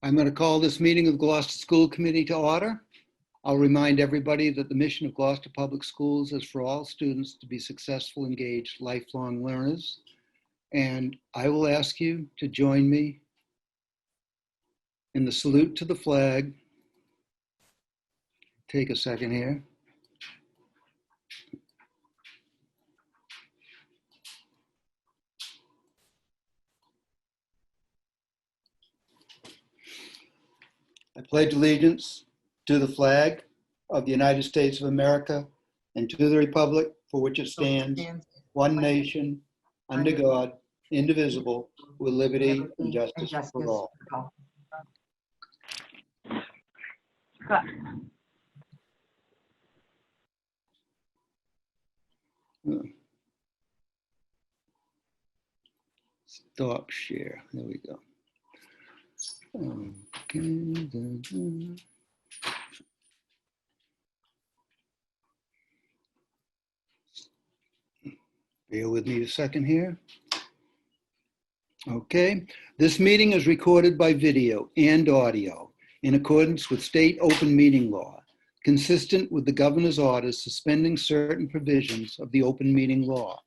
I'm going to call this meeting of the Gloucester School Committee to order. I'll remind everybody that the mission of Gloucester Public Schools is for all students to be successful, engaged, lifelong learners. And I will ask you to join me in the salute to the flag. Take a second here. I pledge allegiance to the flag of the United States of America and to the republic for which it stands, one nation, under God, indivisible, with liberty and justice for all. Stop share. There we go. Okay. Bear with me a second here. Okay. This meeting is recorded by video and audio in accordance with state open meeting law, consistent with the governor's orders suspending certain provisions of the open meeting law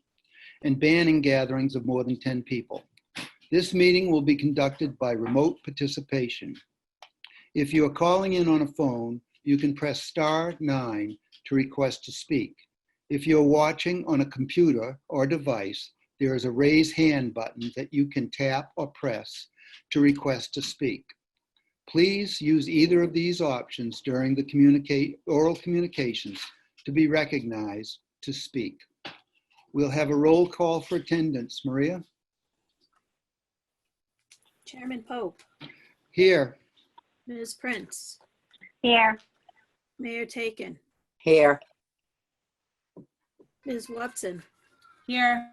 and banning gatherings of more than 10 people. This meeting will be conducted by remote participation. If you are calling in on a phone, you can press *9 to request to speak. If you're watching on a computer or device, there is a raise hand button that you can tap or press to request to speak. Please use either of these options during the oral communications to be recognized to speak. We'll have a roll call for attendance. Maria? Chairman Pope. Here. Ms. Prince. Here. Mayor Taken. Here. Ms. Watson. Here.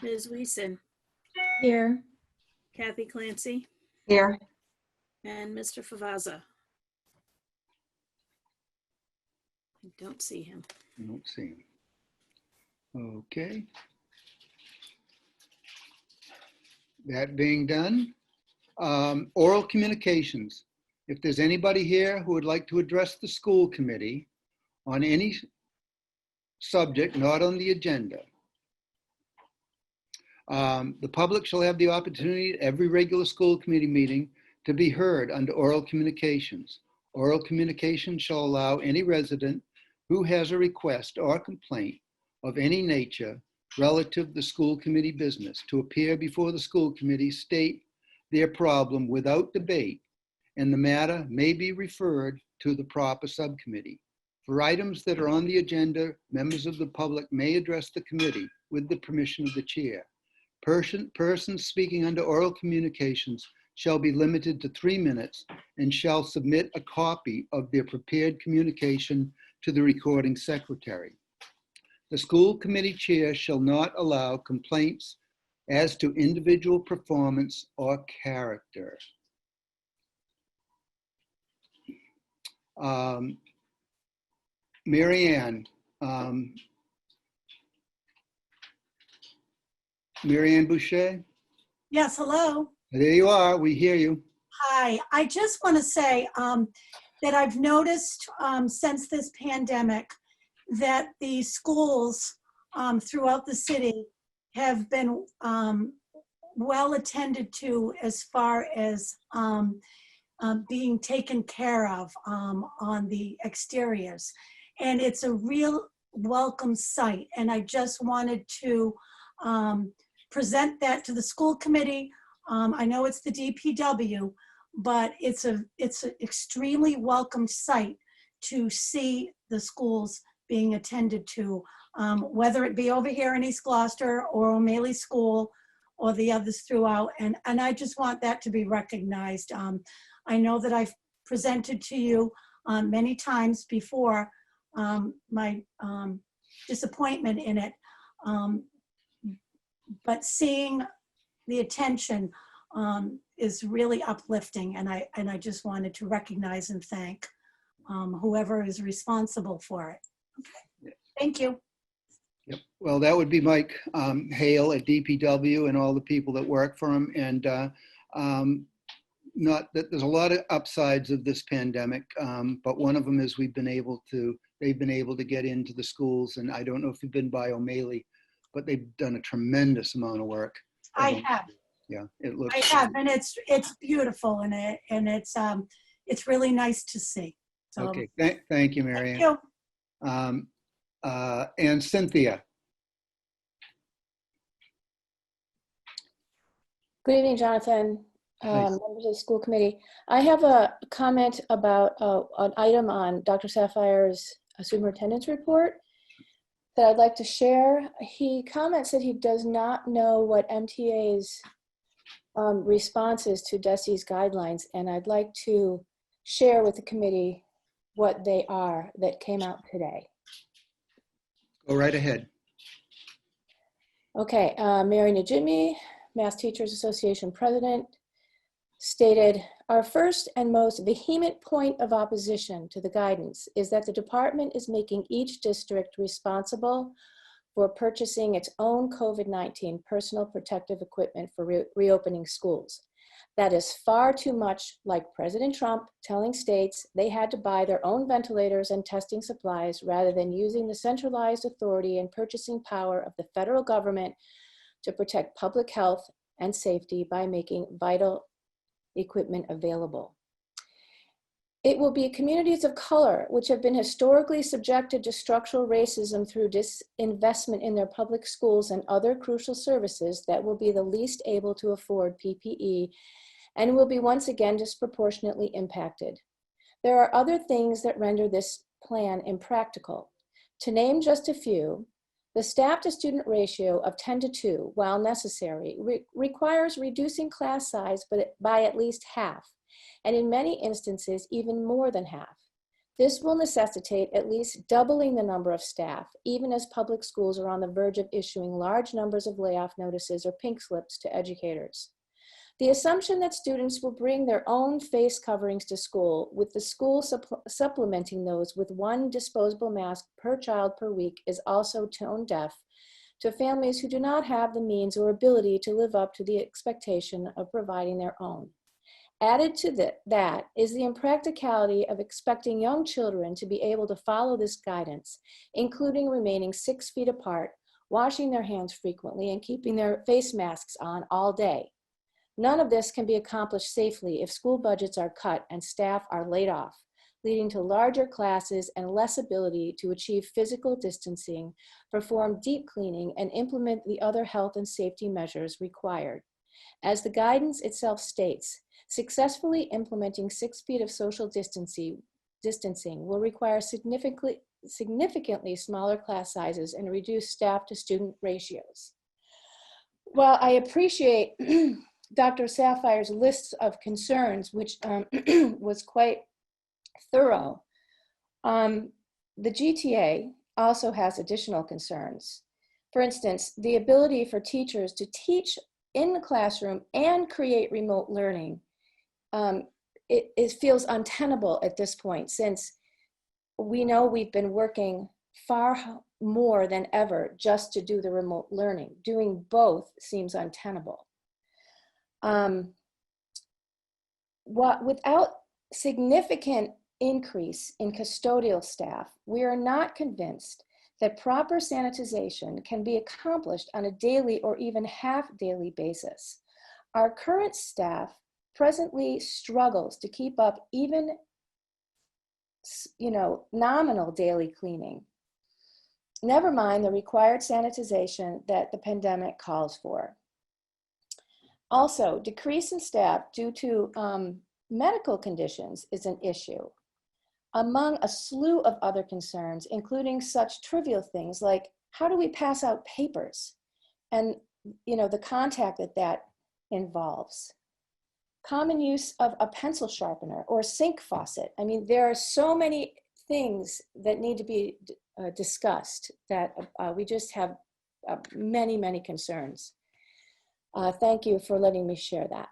Ms. Weeson. Here. Kathy Clancy. Here. And Mr. Favazza. I don't see him. I don't see him. Okay. That being done, oral communications. If there's anybody here who would like to address the school committee on any subject not on the agenda, the public shall have the opportunity at every regular school committee meeting to be heard under oral communications. Oral communications shall allow any resident who has a request or complaint of any nature relative to the school committee business to appear before the school committee, state their problem without debate, and the matter may be referred to the proper subcommittee. For items that are on the agenda, members of the public may address the committee with the permission of the chair. Persons speaking under oral communications shall be limited to 3 minutes and shall submit a copy of their prepared communication to the recording secretary. The school committee chair shall not allow complaints as to individual performance or character. Mary Ann. Mary Ann Boucher? Yes, hello. There you are. We hear you. Hi. I just want to say that I've noticed since this pandemic that the schools throughout the city have been well attended to as far as being taken care of on the exteriors. And it's a real welcome sight. And I just wanted to present that to the school committee. I know it's the DPW, but it's an extremely welcome sight to see the schools being attended to, whether it be over here in East Gloucester or O'Malley School or the others throughout. And I just want that to be recognized. I know that I've presented to you many times before my disappointment in it, but seeing the attention is really uplifting, and I just wanted to recognize and thank whoever is responsible for it. Okay. Thank you. Yep. Well, that would be Mike Hale at DPW and all the people that work for him. And not that there's a lot of upsides of this pandemic, but one of them is they've been able to get into the schools, and I don't know if you've been by O'Malley, but they've done a tremendous amount of work. I have. Yeah, it looks. I have, and it's beautiful, and it's really nice to see. So, Okay, thank you, Mary thank Ann. you. And Cynthia. Good evening, Jonathan, Nice. members of the school committee. I have a comment about an item on Dr. Sapphire's superintendent's report that I'd like to share. He comments that he does not know what MTA's response is to DESI's guidelines, and I'd like to share with the committee what they are that came out today. Go right ahead. Okay, Mary Najimy, Mass Teachers Association President, stated, "Our first and most vehement point of opposition to the guidance is that the department is making each district responsible for purchasing its own COVID-19 personal protective equipment for reopening schools. That is far too much like President Trump telling states they had to buy their own ventilators and testing supplies rather than using the centralized authority and purchasing power of the federal government to protect public health and safety by making vital equipment available. It will be communities of color, which have been historically subjected to structural racism through disinvestment in their public schools and other crucial services, that will be the least able to afford PPE and will be once again disproportionately impacted. There are other things that render this plan impractical. To name just a few, the staff-to-student ratio of 10:2, while necessary, requires reducing class size by at least half, and in many instances, even more than half. This will necessitate at least doubling the number of staff, even as public schools are on the verge of issuing large numbers of layoff notices or pink slips to educators. The assumption that students will bring their own face coverings to school, with the school supplementing those with one disposable mask per child per week, is also tone deaf to families who do not have the means or ability to live up to the expectation of providing their own. Added to that is the impracticality of expecting young children to be able to follow this guidance, including remaining 6 feet apart, washing their hands frequently, and keeping their face masks on all day. None of this can be accomplished safely if school budgets are cut and staff are laid off, leading to larger classes and less ability to achieve physical distancing, perform deep cleaning, and implement the other health and safety measures required. As the guidance itself states, successfully implementing 6 feet of social distancing will require significantly smaller class sizes and reduced staff-to-student ratios. While I appreciate Dr. Sapphire's list of concerns, which was quite thorough, the GTA also has additional concerns. For instance, the ability for teachers to teach in the classroom and create remote learning, it feels untenable at this point, since we know we've been working far more than ever just to do the remote learning. Doing both seems untenable. Without significant increase in custodial staff, we are not convinced that proper sanitization can be accomplished on a daily or even half-daily basis. Our current staff presently struggles to keep up even, nominal daily cleaning. Never mind the required sanitization that the pandemic calls for. Also, decrease in staff due to medical conditions is an issue, among a slew of other concerns, including such trivial things like, how do we pass out papers? And, the contact that involves. Common use of a pencil sharpener or sink faucet. I mean, there are so many things that need to be discussed that we just have many, many concerns. Thank you for letting me share that.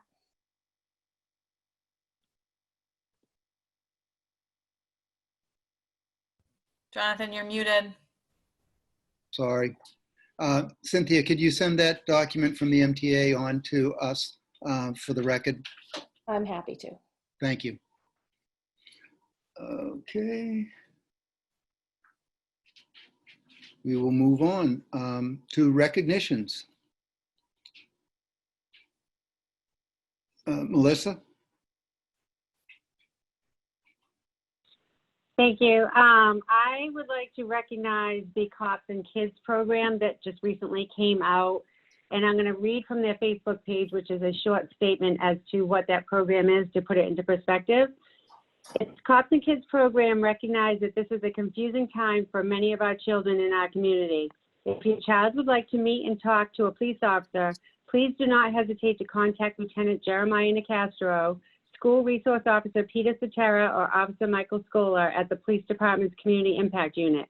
Jonathan, you're muted. Sorry. Cynthia, could you send that document from the MTA on to us for the record? I'm happy to. Thank you. Okay. We will move on to recognitions. Melissa? Thank you. I would like to recognize the Cops and Kids program that just recently came out. And I'm going to read from their Facebook page, which is a short statement as to what that program is to put it into perspective. Its Cops and Kids program recognizes that this is a confusing time for many of our children in our community. If your child would like to meet and talk to a police officer, please do not hesitate to contact Lieutenant Jeremiah Nicastro, School Resource Officer Peter Cetera, or Officer Michael Scholar at the Police Department's Community Impact Unit.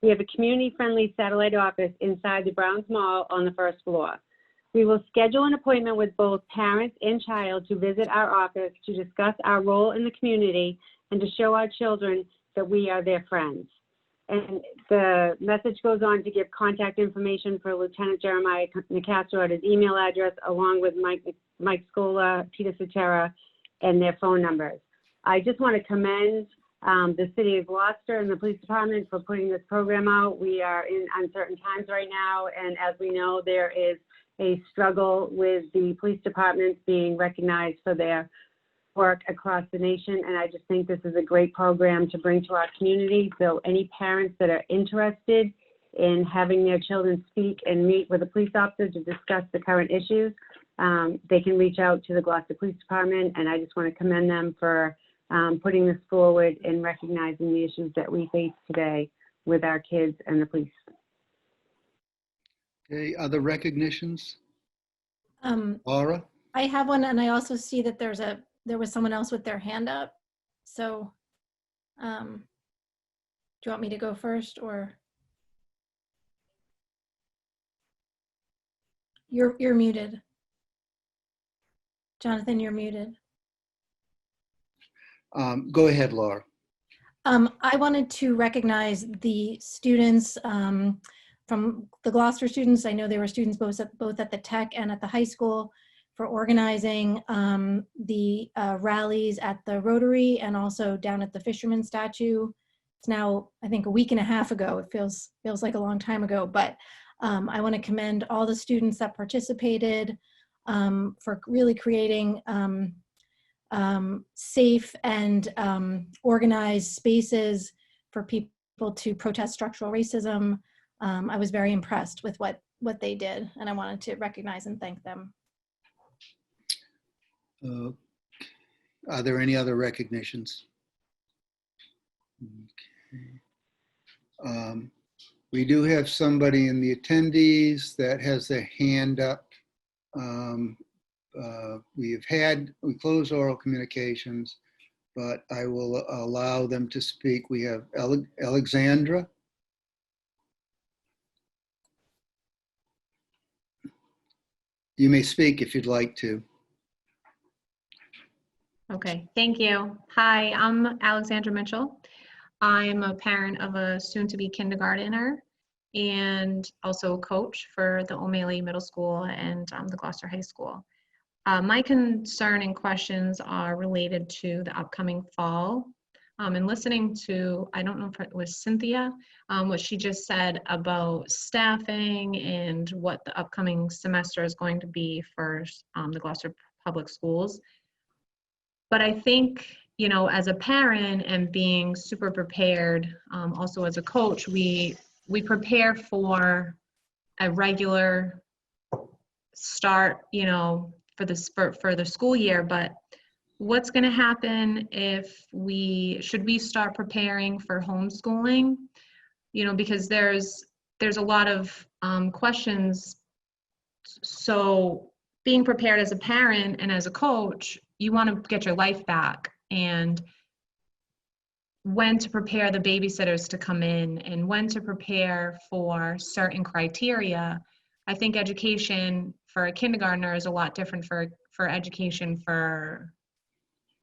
We have a community-friendly satellite office inside the Browns Mall on the first floor. We will schedule an appointment with both parents and child to visit our office to discuss our role in the community and to show our children that we are their friends. And the message goes on to give contact information for Lieutenant Jeremiah Nicastro at his email address, along with Mike Scola, Peter Cetera, and their phone numbers. I just want to commend the City of Gloucester and the Police Department for putting this program out. We are in uncertain times right now, and as we know, there is a struggle with the police departments being recognized for their work across the nation. And I just think this is a great program to bring to our community. So any parents that are interested in having their children speak and meet with a police officer to discuss the current issues, they can reach out to the Gloucester Police Department. And I just want to commend them for putting this forward and recognizing the issues that we face today with our kids and the police. Okay, other recognitions? Um, Laura? I have one, and I also see that there was someone else with their hand up. So, do you want me to go first, or? You're muted. Jonathan, you're muted. Go ahead, Laura. I wanted to recognize the students from the Gloucester students. I know there were students both at the tech and at the high school for organizing the rallies at the Rotary and also down at the Fisherman statue. It's now, I think, a week and a half ago. It feels like a long time ago, but I want to commend all the students that participated for really creating safe and organized spaces for people to protest structural racism. I was very impressed with what they did, and I wanted to recognize and thank them. Are there any other recognitions? Okay. We do have somebody in the attendees that has their hand up. We closed oral communications, but I will allow them to speak. We have Alexandra. You may speak if you'd like to. Okay, thank you. Hi, I'm Alexandra Mitchell. I'm a parent of a soon-to-be kindergartner and also a coach for the O'Malley Middle School and the Gloucester High School. My concern and questions are related to the upcoming fall. And listening to, I don't know if it was Cynthia, what she just said about staffing and what the upcoming semester is going to be for the Gloucester Public Schools. But I think, you know, as a parent and being super prepared, also as a coach, we prepare for a regular start, you know, for the school year. But what's going to happen if should we start preparing for homeschooling? You know, because there's a lot of questions. So being prepared as a parent and as a coach, you want to get your life back, and when to prepare the babysitters to come in and when to prepare for certain criteria. I think education for a kindergartner is a lot different for education for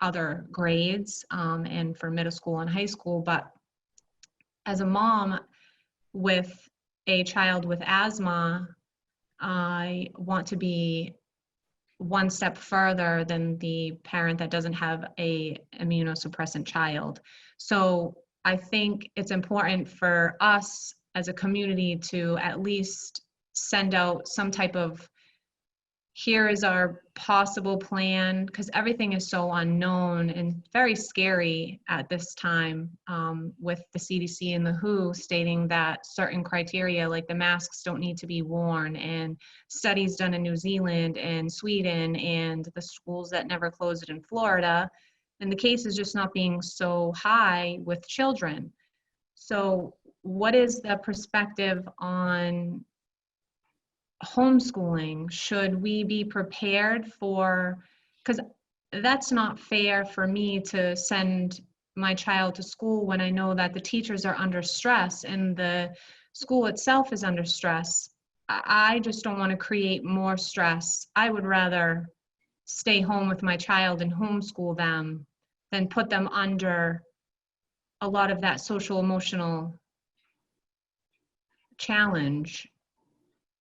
other grades and for middle school and high school. But as a mom with a child with asthma, I want to be one step further than the parent that doesn't have a immunosuppressant child. So I think it's important for us as a community to at least send out some type of, here is our possible plan, because everything is so unknown and very scary at this time, with the CDC and the WHO stating that certain criteria like the masks don't need to be worn, and studies done in New Zealand and Sweden and the schools that never closed in Florida, and the cases just not being so high with children. So what is the perspective on homeschooling? Should we be prepared for, because that's not fair for me to send my child to school when I know that the teachers are under stress and the school itself is under stress. I just don't want to create more stress. I would rather stay home with my child and homeschool them than put them under a lot of that social emotional challenge.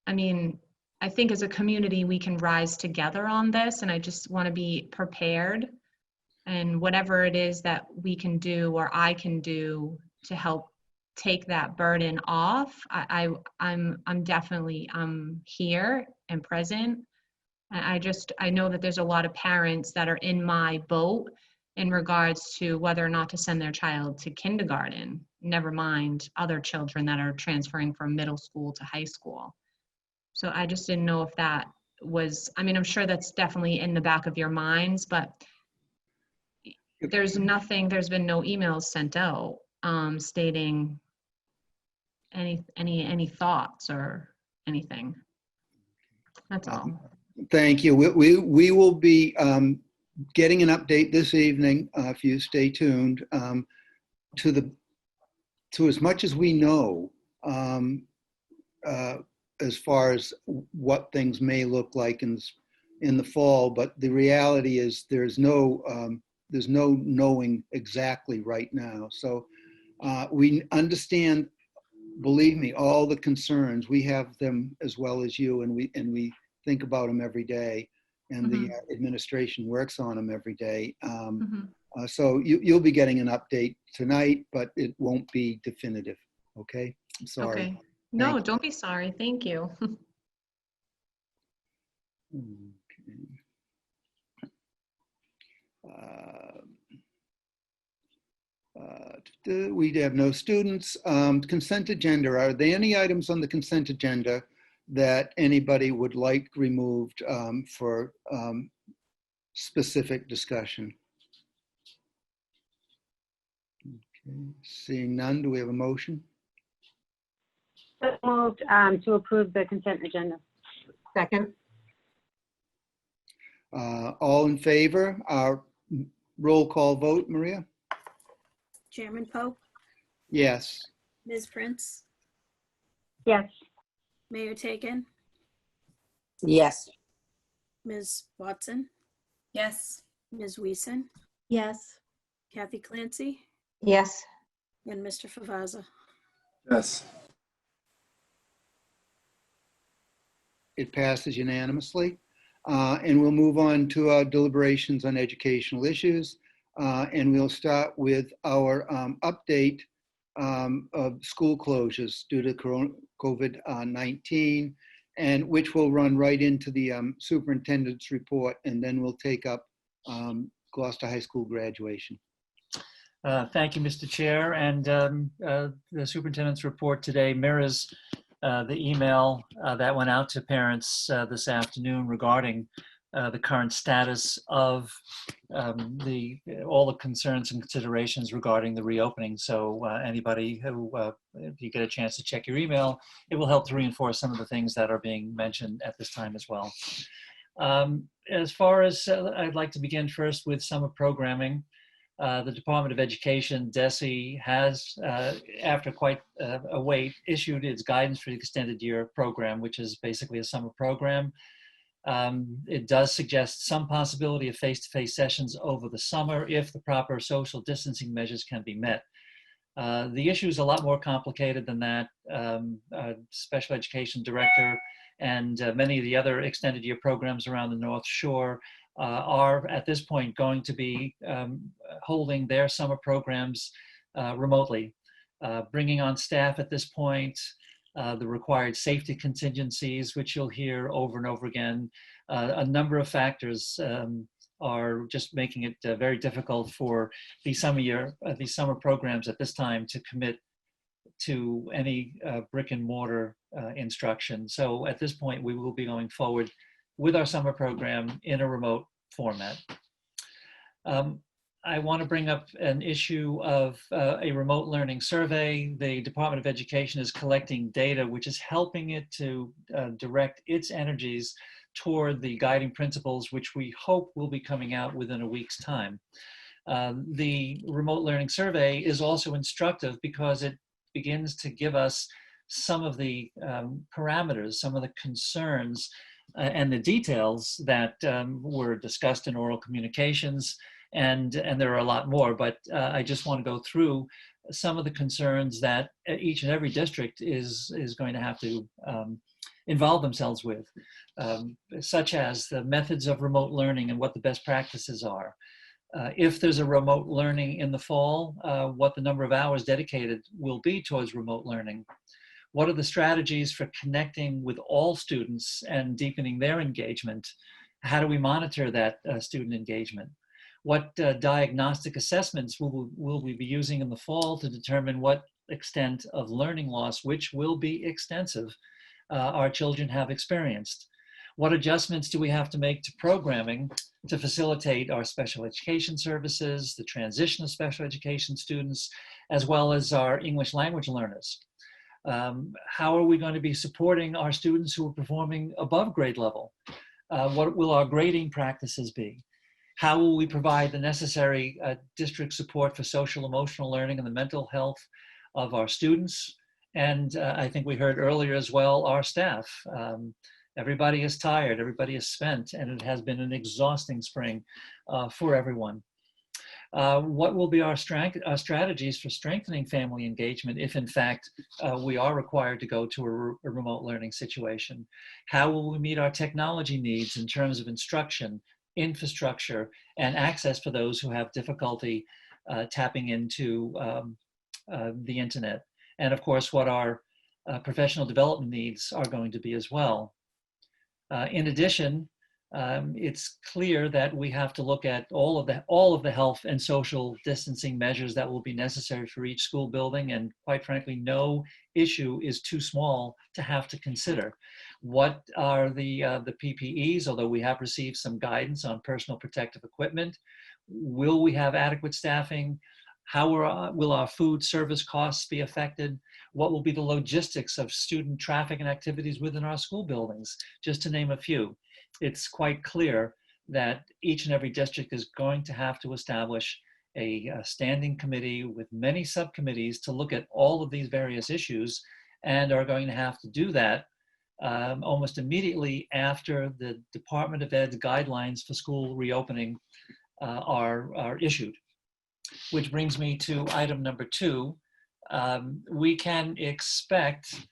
I mean, I think as a community, we can rise together on this, and I just want to be prepared, and whatever it is that we can do or I can do to help take that burden off, I'm definitely here and present. I know that there's a lot of parents that are in my boat in regards to whether or not to send their child to kindergarten, never mind other children that are transferring from middle school to high school. So I just didn't know if that was, I mean, I'm sure that's definitely in the back of your minds, but there's been no emails sent out stating any thoughts or anything. That's all. Thank you. We will be getting an update this evening, if you stay tuned, to as much as we know, as far as what things may look like in the fall. But the reality is there's no knowing exactly right now. So we understand, believe me, all the concerns. We have them as well as you, and we think about them every day, and the administration works on them every day. So you'll be getting an update tonight, but it won't be definitive. Okay, I'm sorry. Okay. No, don't be sorry. Thank you. We have no students. Consent agenda. Are there any items on the consent agenda that anybody would like removed for specific discussion? Okay. Seeing none, do we have a motion? So moved to approve the consent agenda. Second. All in favor? Our roll call vote, Maria? Chairman Pope, Yes. Ms. Prince, Yes. Mayor Taken, Yes. Ms. Watson, Yes. Ms. Weason, Yes. Kathy Clancy, Yes. and Mr. Favazza. Yes. It passes unanimously. And we'll move on to our deliberations on educational issues. And we'll start with our update of school closures due to COVID-19, and which will run right into the superintendent's report, and then we'll take up Gloucester High School graduation. Thank you, Mr. Chair. And the superintendent's report today mirrors the email that went out to parents this afternoon regarding the current status of all the concerns and considerations regarding the reopening. So anybody who, if you get a chance to check your email, it will help to reinforce some of the things that are being mentioned at this time as well. As far as, I'd like to begin first with summer programming. The Department of Education, DESE, has, after quite a wait, issued its guidance for the extended year program, which is basically a summer program. It does suggest some possibility of face-to-face sessions over the summer if the proper social distancing measures can be met. The issue is a lot more complicated than that. Special education director and many of the other extended year programs around the North Shore are at this point going to be holding their summer programs remotely, bringing on staff at this point, the required safety contingencies, which you'll hear over and over again. A number of factors are just making it very difficult for these summer programs at this time to commit to any brick and mortar instruction. So at this point, we will be going forward with our summer program in a remote format. I want to bring up an issue of a remote learning survey. The Department of Education is collecting data, which is helping it to direct its energies toward the guiding principles, which we hope will be coming out within a week's time. The remote learning survey is also instructive because it begins to give us some of the parameters, some of the concerns and the details that were discussed in oral communications, and there are a lot more, but I just want to go through some of the concerns that each and every district is going to have to involve themselves with, such as the methods of remote learning and what the best practices are. If there's a remote learning in the fall, what the number of hours dedicated will be towards remote learning. What are the strategies for connecting with all students and deepening their engagement? How do we monitor that student engagement? What diagnostic assessments will we be using in the fall to determine what extent of learning loss, which will be extensive, our children have experienced? What adjustments do we have to make to programming to facilitate our special education services, the transition of special education students, as well as our English language learners? How are we going to be supporting our students who are performing above grade level? What will our grading practices be? How will we provide the necessary district support for social emotional learning and the mental health of our students? And I think we heard earlier as well, our staff. Everybody is tired, everybody is spent, and it has been an exhausting spring for everyone. What will be our strategies for strengthening family engagement if in fact we are required to go to a remote learning situation? How will we meet our technology needs in terms of instruction, infrastructure, and access for those who have difficulty tapping into the internet? And of course, what our professional development needs are going to be as well. In addition, it's clear that we have to look at all of the health and social distancing measures that will be necessary for each school building, and quite frankly, no issue is too small to have to consider. What are the PPEs, although we have received some guidance on personal protective equipment? Will we have adequate staffing? How will our food service costs be affected? What will be the logistics of student traffic and activities within our school buildings, just to name a few? It's quite clear that each and every district is going to have to establish a standing committee with many subcommittees to look at all of these various issues, and are going to have to do that almost immediately after the Department of Ed's guidelines for school reopening are issued. Which brings me to item number 2. We can expect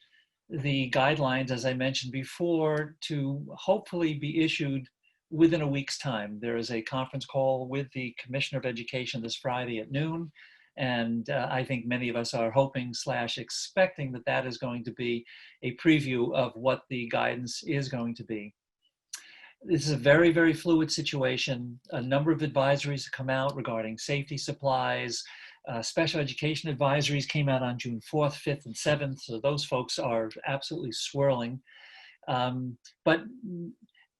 the guidelines, as I mentioned before, to hopefully be issued within a week's time. There is a conference call with the Commissioner of Education this Friday at noon, and I think many of us are hoping / expecting that that is going to be a preview of what the guidance is going to be. This is a very, very fluid situation. A number of advisories have come out regarding safety supplies. Special education advisories came out on June 4th, 5th, and 7th. So those folks are absolutely swirling. And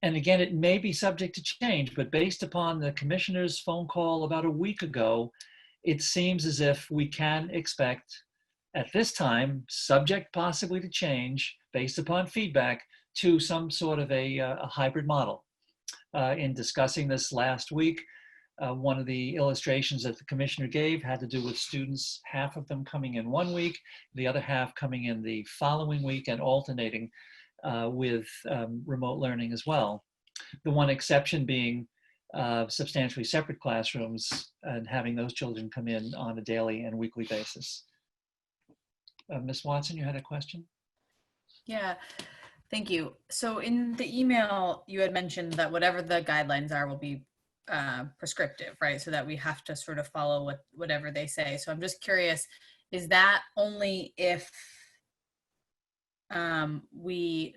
again, it may be subject to change, but based upon the commissioner's phone call about a week ago, it seems as if we can expect at this time, subject possibly to change based upon feedback, to some sort of a hybrid model. In discussing this last week, one of the illustrations that the commissioner gave had to do with students, half of them coming in one week, the other half coming in the following week, and alternating with remote learning as well. The one exception being substantially separate classrooms and having those children come in on a daily and weekly basis. Ms. Watson, you had a question? Yeah. Thank you. So in the email, you had mentioned that whatever the guidelines are will be prescriptive, right? So that we have to sort of follow whatever they say. So I'm just curious, is that only if we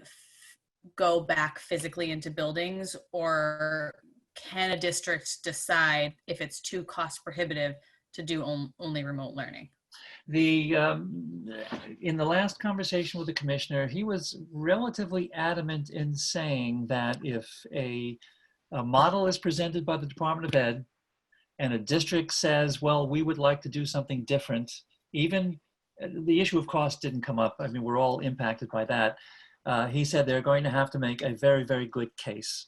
go back physically into buildings, or can a district decide if it's too cost prohibitive to do only remote learning? In the last conversation with the commissioner, he was relatively adamant in saying that if a model is presented by the Department of Ed and a district says, well, we would like to do something different, even the issue of cost didn't come up. I mean, we're all impacted by that. He said they're going to have to make a very, very good case.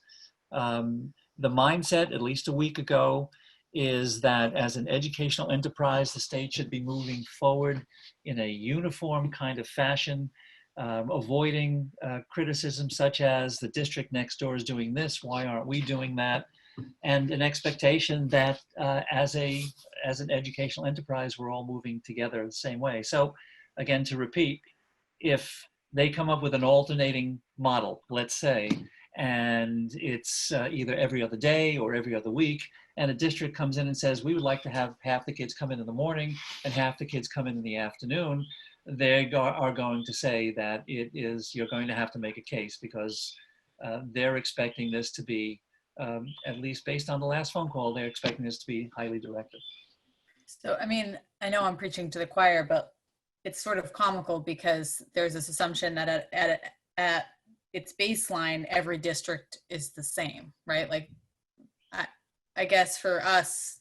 The mindset, at least a week ago, is that as an educational enterprise, the state should be moving forward in a uniform kind of fashion, avoiding criticism such as the district next door is doing this, why aren't we doing that? And an expectation that as an educational enterprise, we're all moving together the same way. So again, to repeat, if they come up with an alternating model, let's say, and it's either every other day or every other week, and a district comes in and says, we would like to have half the kids come in the morning and half the kids come in the afternoon, they are going to say that you're going to have to make a case, because they're expecting this to be, at least based on the last phone call, they're expecting this to be highly directive. So, I mean, I know I'm preaching to the choir, but it's sort of comical because there's this assumption that at its baseline, every district is the same, right? Like, I guess for us,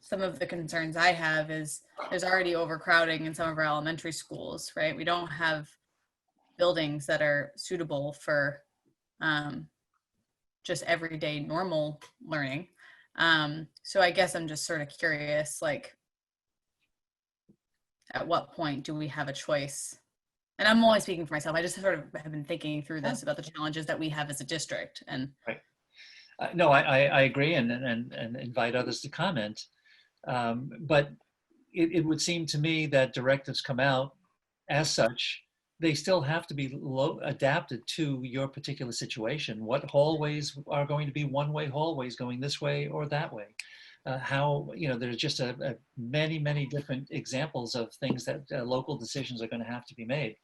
some of the concerns I have is there's already overcrowding in some of our elementary schools, right? We don't have buildings that are suitable for just everyday normal learning. So I guess I'm just sort of curious, like, at what point do we have a choice? And I'm only speaking for myself. I just sort of have been thinking through this about the challenges that we have as a district. And right. No, I agree, and invite others to comment. But it would seem to me that directives come out as such. They still have to be adapted to your particular situation. What hallways are going to be one-way hallways going this way or that way? There's just many different examples of things that local decisions are going to have to be made.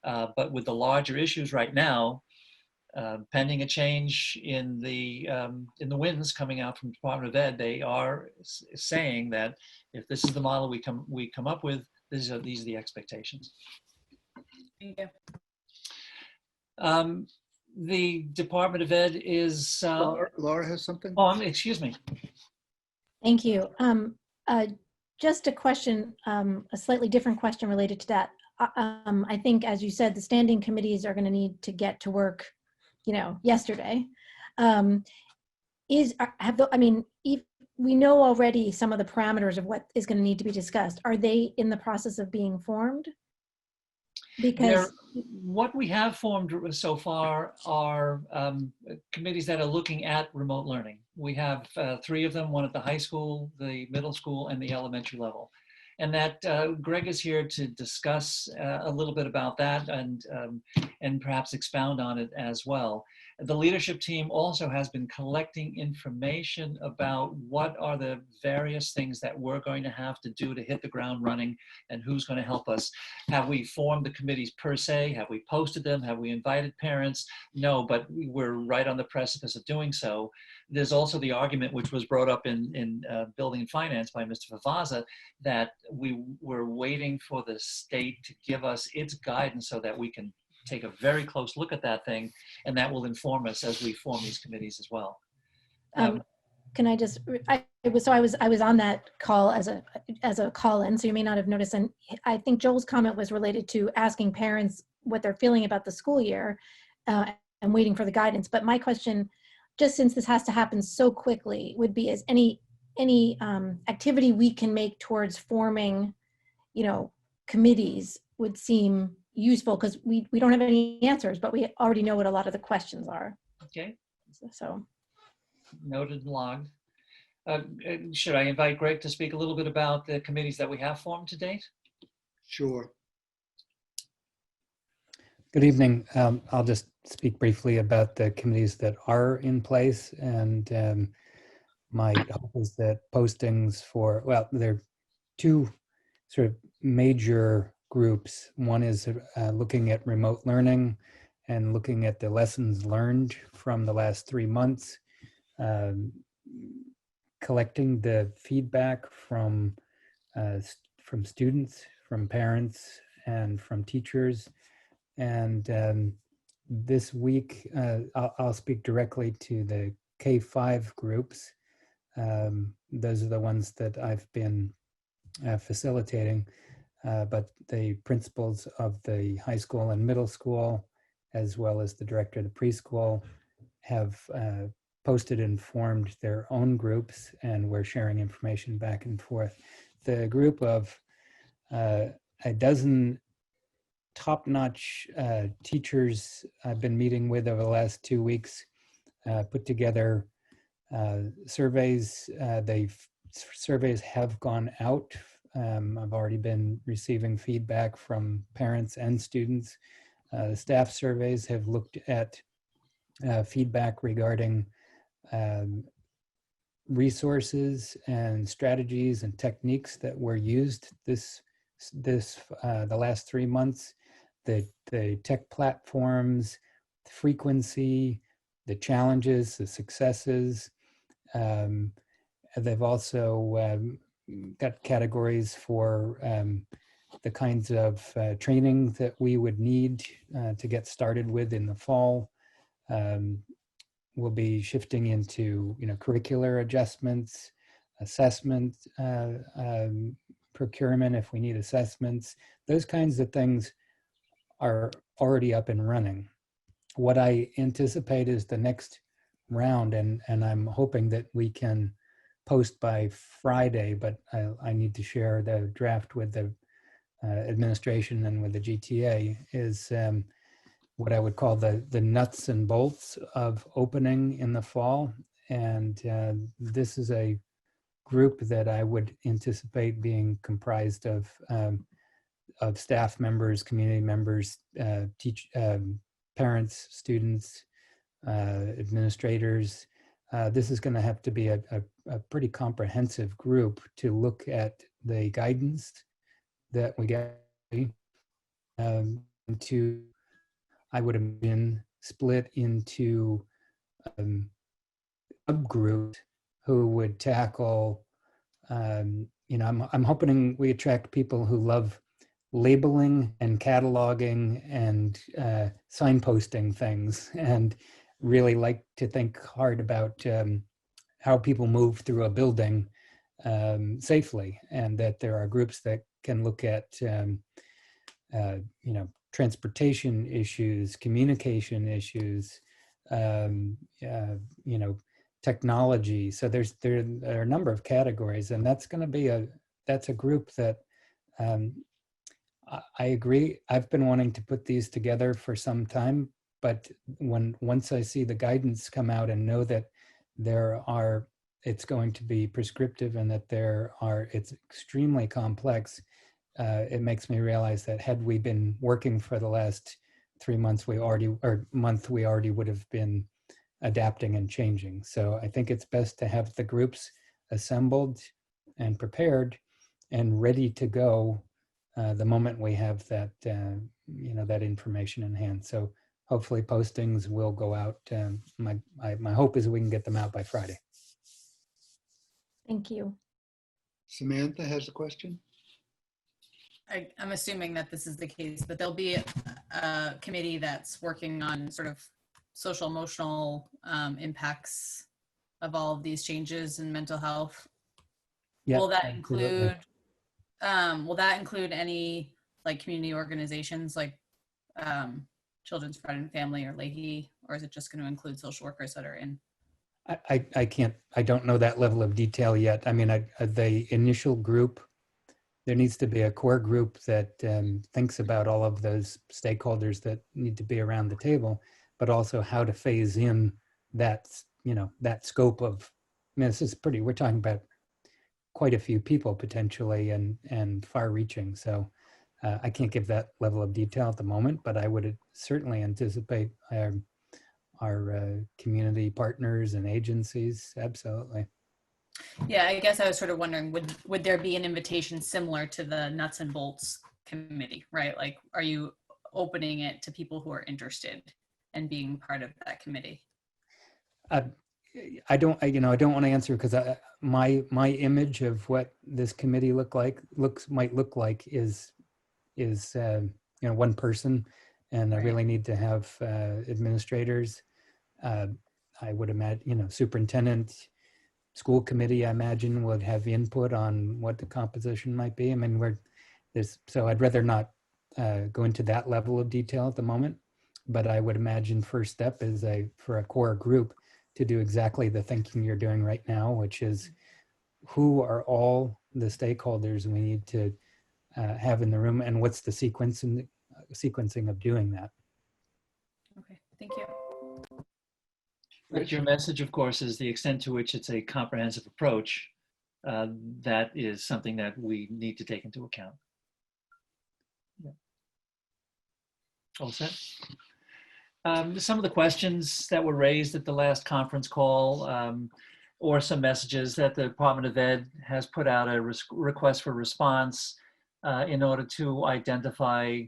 But with the larger issues right now, pending a change in the winds coming out from the Department of Ed, they are saying that if this is the model we come up with, these are the expectations. thank you. The Department of Ed is. Laura has something? Oh, excuse me. Thank you. Just a question, a slightly different question related to that. I think, as you said, the standing committees are going to need to get to work, yesterday. We know already some of the parameters of what is going to need to be discussed. Are they in the process of being formed? Because what we have formed so far are committees that are looking at remote learning. We have 3 of them, one at the high school, the middle school, and the elementary level. And that Greg is here to discuss a little bit about that and perhaps expound on it as well. The leadership team also has been collecting information about what are the various things that we're going to have to do to hit the ground running and who's going to help us. Have we formed the committees per se? Have we posted them? Have we invited parents? No, but we're right on the precipice of doing so. There's also the argument, which was brought up in Building and Finance by Mr. Favaza, that we were waiting for the state to give us its guidance so that we can take a very close look at that thing, and that will inform us as we form these committees as well. Can I just? I was on that call as a call-in, so you may not have noticed. And I think Joel's comment was related to asking parents what they're feeling about the school year and waiting for the guidance. But my question, just since this has to happen so quickly, would be: is any activity we can make towards forming, committees would seem useful, because we don't have any answers, but we already know what a lot of the questions are. Okay. So noted and logged. Should I invite Greg to speak a little bit about the committees that we have formed to date? Sure. Good evening. I'll just speak briefly about the committees that are in place, and my hope is that postings for, well, there are two sort of major groups. One is looking at remote learning and looking at the lessons learned from the last 3 months, um, collecting the feedback from students, from parents, and from teachers. And this week, I'll speak directly to the K-5 groups. Those are the ones that I've been facilitating, but the principals of the high school and middle school, as well as the director of the preschool, have posted and formed their own groups, and we're sharing information back and forth. The group of a dozen top-notch teachers I've been meeting with over the last 2 weeks put together surveys. Surveys have gone out. I've already been receiving feedback from parents and students. The staff surveys have looked at feedback regarding resources and strategies and techniques that were used the last 3 months. The tech platforms, the frequency, the challenges, the successes. They've also got categories for the kinds of training that we would need to get started with in the fall. We'll be shifting into, curricular adjustments, assessment, procurement if we need assessments. Those kinds of things are already up and running. What I anticipate is the next round, and I'm hoping that we can post by Friday, but I need to share the draft with the administration and with the GTA, is what I would call the nuts and bolts of opening in the fall. And this is a group that I would anticipate being comprised of staff members, community members, parents, students, administrators. This is going to have to be a pretty comprehensive group to look at the guidance that we get. I would have been split into subgroups who would tackle, I'm hoping we attract people who love labeling and cataloging and signposting things, and really like to think hard about how people move through a building safely, and that there are groups that can look at transportation issues, communication issues, technology. So there are a number of categories, and that's going to be that's a group that I agree. I've been wanting to put these together for some time, but once I see the guidance come out and know that it's going to be prescriptive and that it's extremely complex, it makes me realize that had we been working for the last 3 months, we already would have been adapting and changing. So I think it's best to have the groups assembled and prepared and ready to go the moment we have that that information in hand. So hopefully postings will go out. My hope is we can get them out by Friday. Thank you. Samantha has a question. I'm assuming that this is the case, but there'll be a committee that's working on sort of social emotional impacts of all of these changes in mental health. Yeah, will that absolutely. include any like community organizations like Children's Friend and Family or Leahy, or is it just going to include social workers that are in? I don't know that level of detail yet. I mean, the initial group, there needs to be a core group that thinks about all of those stakeholders that need to be around the table, but also how to phase in that, that scope of, we're talking about quite a few people potentially and far reaching. So I can't give that level of detail at the moment, but I would certainly anticipate our community partners and agencies, absolutely. Yeah, I guess I was sort of wondering, would there be an invitation similar to the nuts and bolts committee, right? Like, are you opening it to people who are interested in being part of that committee? I don't want to answer because my image of what this committee might look like is one person, and I Right. really need to have administrators. I would imagine, superintendent, school committee, I imagine, would have input on what the composition might be. I mean, so I'd rather not go into that level of detail at the moment, but I would imagine first step is for a core group to do exactly the thinking you're doing right now, which is who are all the stakeholders we need to have in the room, and what's the sequencing of doing that. Okay, thank you. But your message, of course, is the extent to which it's a comprehensive approach. That is something that we need to take into account. Yeah. All set? Some of the questions that were raised at the last conference call, or some messages that the Department of Ed has put out a request for response in order to identify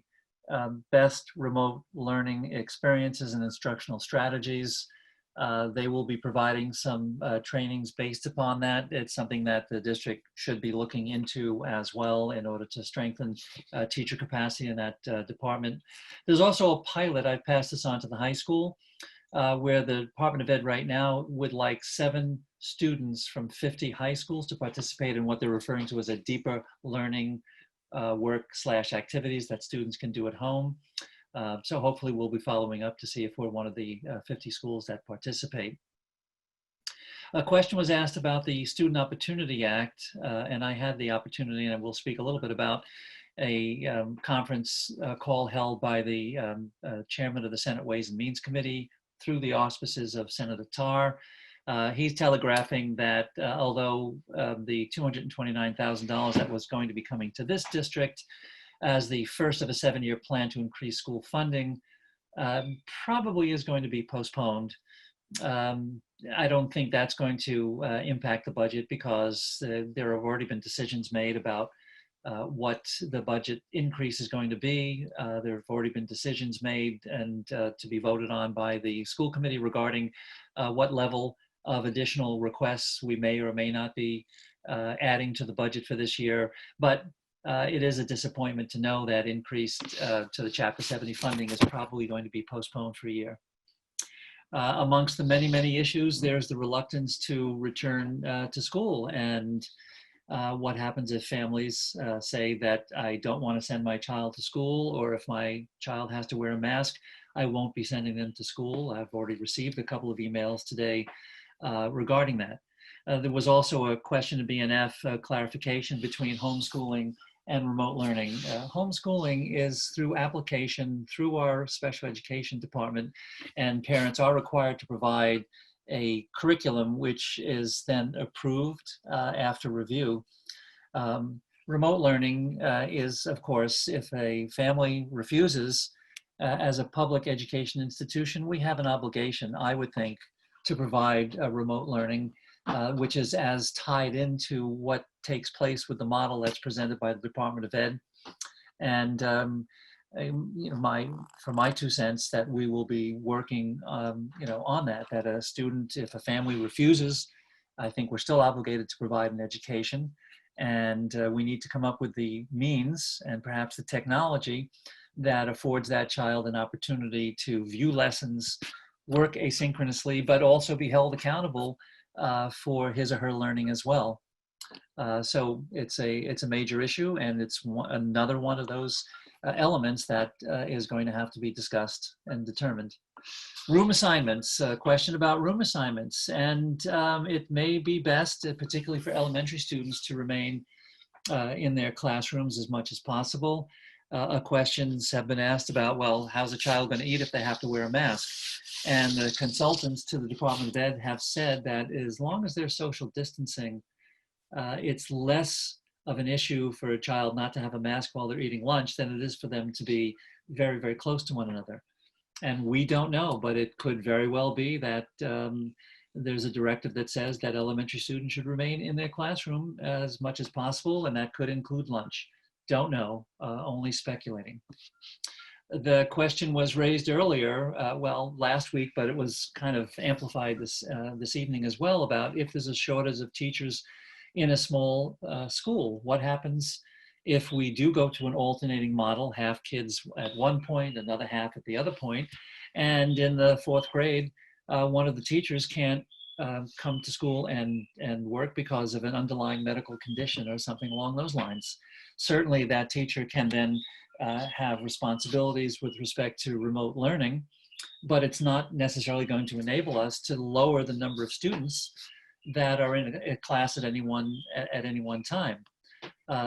best remote learning experiences and instructional strategies. They will be providing some trainings based upon that. It's something that the district should be looking into as well in order to strengthen teacher capacity in that department. There's also a pilot, I've passed this on to the high school, where the Department of Ed right now would like 7 students from 50 high schools to participate in what they're referring to as a deeper learning work/activities that students can do at home. So hopefully we'll be following up to see if we're one of the 50 schools that participate. A question was asked about the Student Opportunity Act, and I had the opportunity, and I will speak a little bit about a conference call held by the chairman of the Senate Ways and Means Committee through the auspices of Senator Tarr. He's telegraphing that although the $229,000 that was going to be coming to this district as the first of a 7-year plan to increase school funding probably is going to be postponed. I don't think that's going to impact the budget because there have already been decisions made about what the budget increase is going to be. There have already been decisions made and to be voted on by the school committee regarding what level of additional requests we may or may not be adding to the budget for this year. But it is a disappointment to know that increase to the Chapter 70 funding is probably going to be postponed for a year. Amongst the many, many issues, there's the reluctance to return to school. And what happens if families say that I don't want to send my child to school, or if my child has to wear a mask, I won't be sending them to school. I've already received a couple of emails today regarding that. There was also a question to BNF clarification between homeschooling and remote learning. Homeschooling is through application through our special education department, and parents are required to provide a curriculum which is then approved after review. Remote learning is, of course, if a family refuses, as a public education institution, we have an obligation, I would think, to provide remote learning, which is as tied into what takes place with the model that's presented by the Department of Ed. And for my 2 cents, that we will be working, on that a student, if a family refuses, I think we're still obligated to provide an education, and we need to come up with the means and perhaps the technology that affords that child an opportunity to view lessons, work asynchronously, but also be held accountable for his or her learning as well. So it's a major issue, and it's another one of those elements that is going to have to be discussed and determined. Room assignments, a question about room assignments, and it may be best, particularly for elementary students, to remain in their classrooms as much as possible. Questions have been asked about, well, how's a child going to eat if they have to wear a mask? And the consultants to the Department of Ed have said that as long as there's social distancing, it's less of an issue for a child not to have a mask while they're eating lunch than it is for them to be very, very close to one another. And we don't know, but it could very well be that there's a directive that says that elementary students should remain in their classroom as much as possible, and that could include lunch. Don't know, only speculating. The question was raised earlier, well, last week, but it was kind of amplified this evening as well, about if there's a shortage of teachers in a small school, what happens if we do go to an alternating model, half kids at one point, another half at the other point, and in the fourth grade, one of the teachers can't come to school and work because of an underlying medical condition or something along those lines. Certainly that teacher can then have responsibilities with respect to remote learning, but it's not necessarily going to enable us to lower the number of students that are in a class at any one time.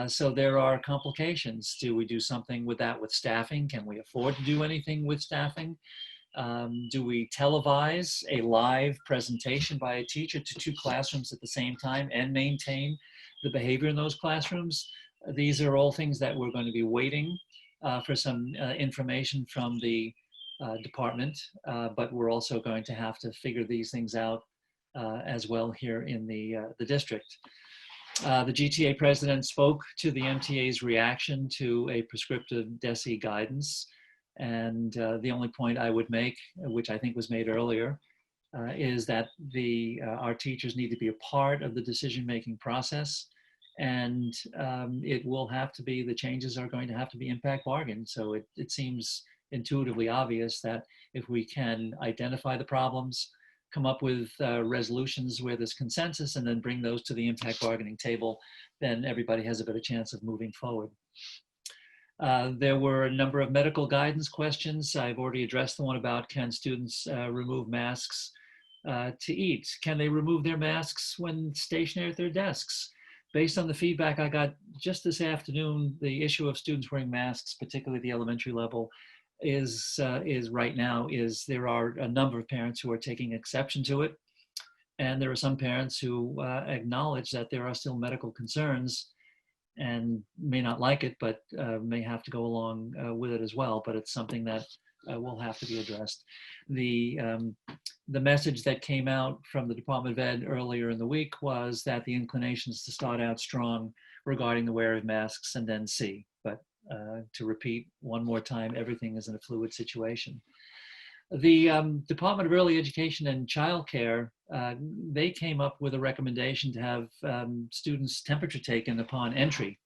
So there are complications. Do we do something with that with staffing? Can we afford to do anything with staffing? Do we televise a live presentation by a teacher to two classrooms at the same time and maintain the behavior in those classrooms? These are all things that we're going to be waiting for some information from the department, but we're also going to have to figure these things out as well here in the district. The GTA president spoke to the MTA's reaction to a prescriptive DESE guidance. And the only point I would make, which I think was made earlier, is that our teachers need to be a part of the decision-making process. And it will have to be, the changes are going to have to be impact bargained. So it seems intuitively obvious that if we can identify the problems, come up with resolutions where there's consensus, and then bring those to the impact bargaining table, then everybody has a better chance of moving forward. There were a number of medical guidance questions. I've already addressed the one about can students remove masks to eat? Can they remove their masks when stationary at their desks? Based on the feedback I got just this afternoon, the issue of students wearing masks, particularly the elementary level, is right now is there are a number of parents who are taking exception to it. And there are some parents who acknowledge that there are still medical concerns and may not like it, but may have to go along with it as well. But it's something that will have to be addressed. The message that came out from the Department of Ed earlier in the week was that the inclination is to start out strong regarding the wear of masks and then see. But to repeat one more time, everything is in a fluid situation. The Department of Early Education and Child Care, they came up with a recommendation to have students' temperature taken upon entry.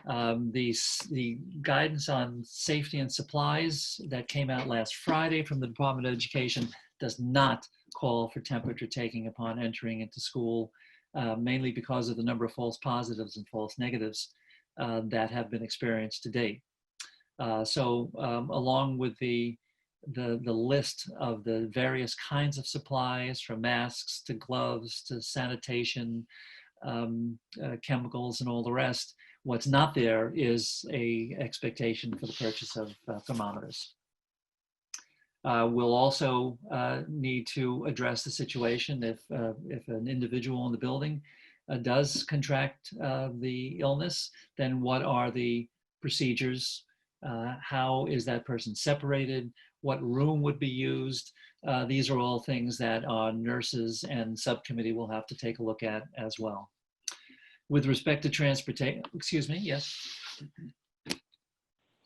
The guidance on safety and supplies that came out last Friday from the Department of Education does not call for temperature taking upon entering into school, mainly because of the number of false positives and false negatives that have been experienced to date. So along with the list of the various kinds of supplies, from masks to gloves to sanitation, chemicals and all the rest, what's not there is a expectation for the purchase of thermometers. We'll also need to address the situation if an individual in the building does contract the illness, then what are the procedures? How is that person separated? What room would be used? These are all things that our nurses and subcommittee will have to take a look at as well. With respect to transportation, excuse me, yes?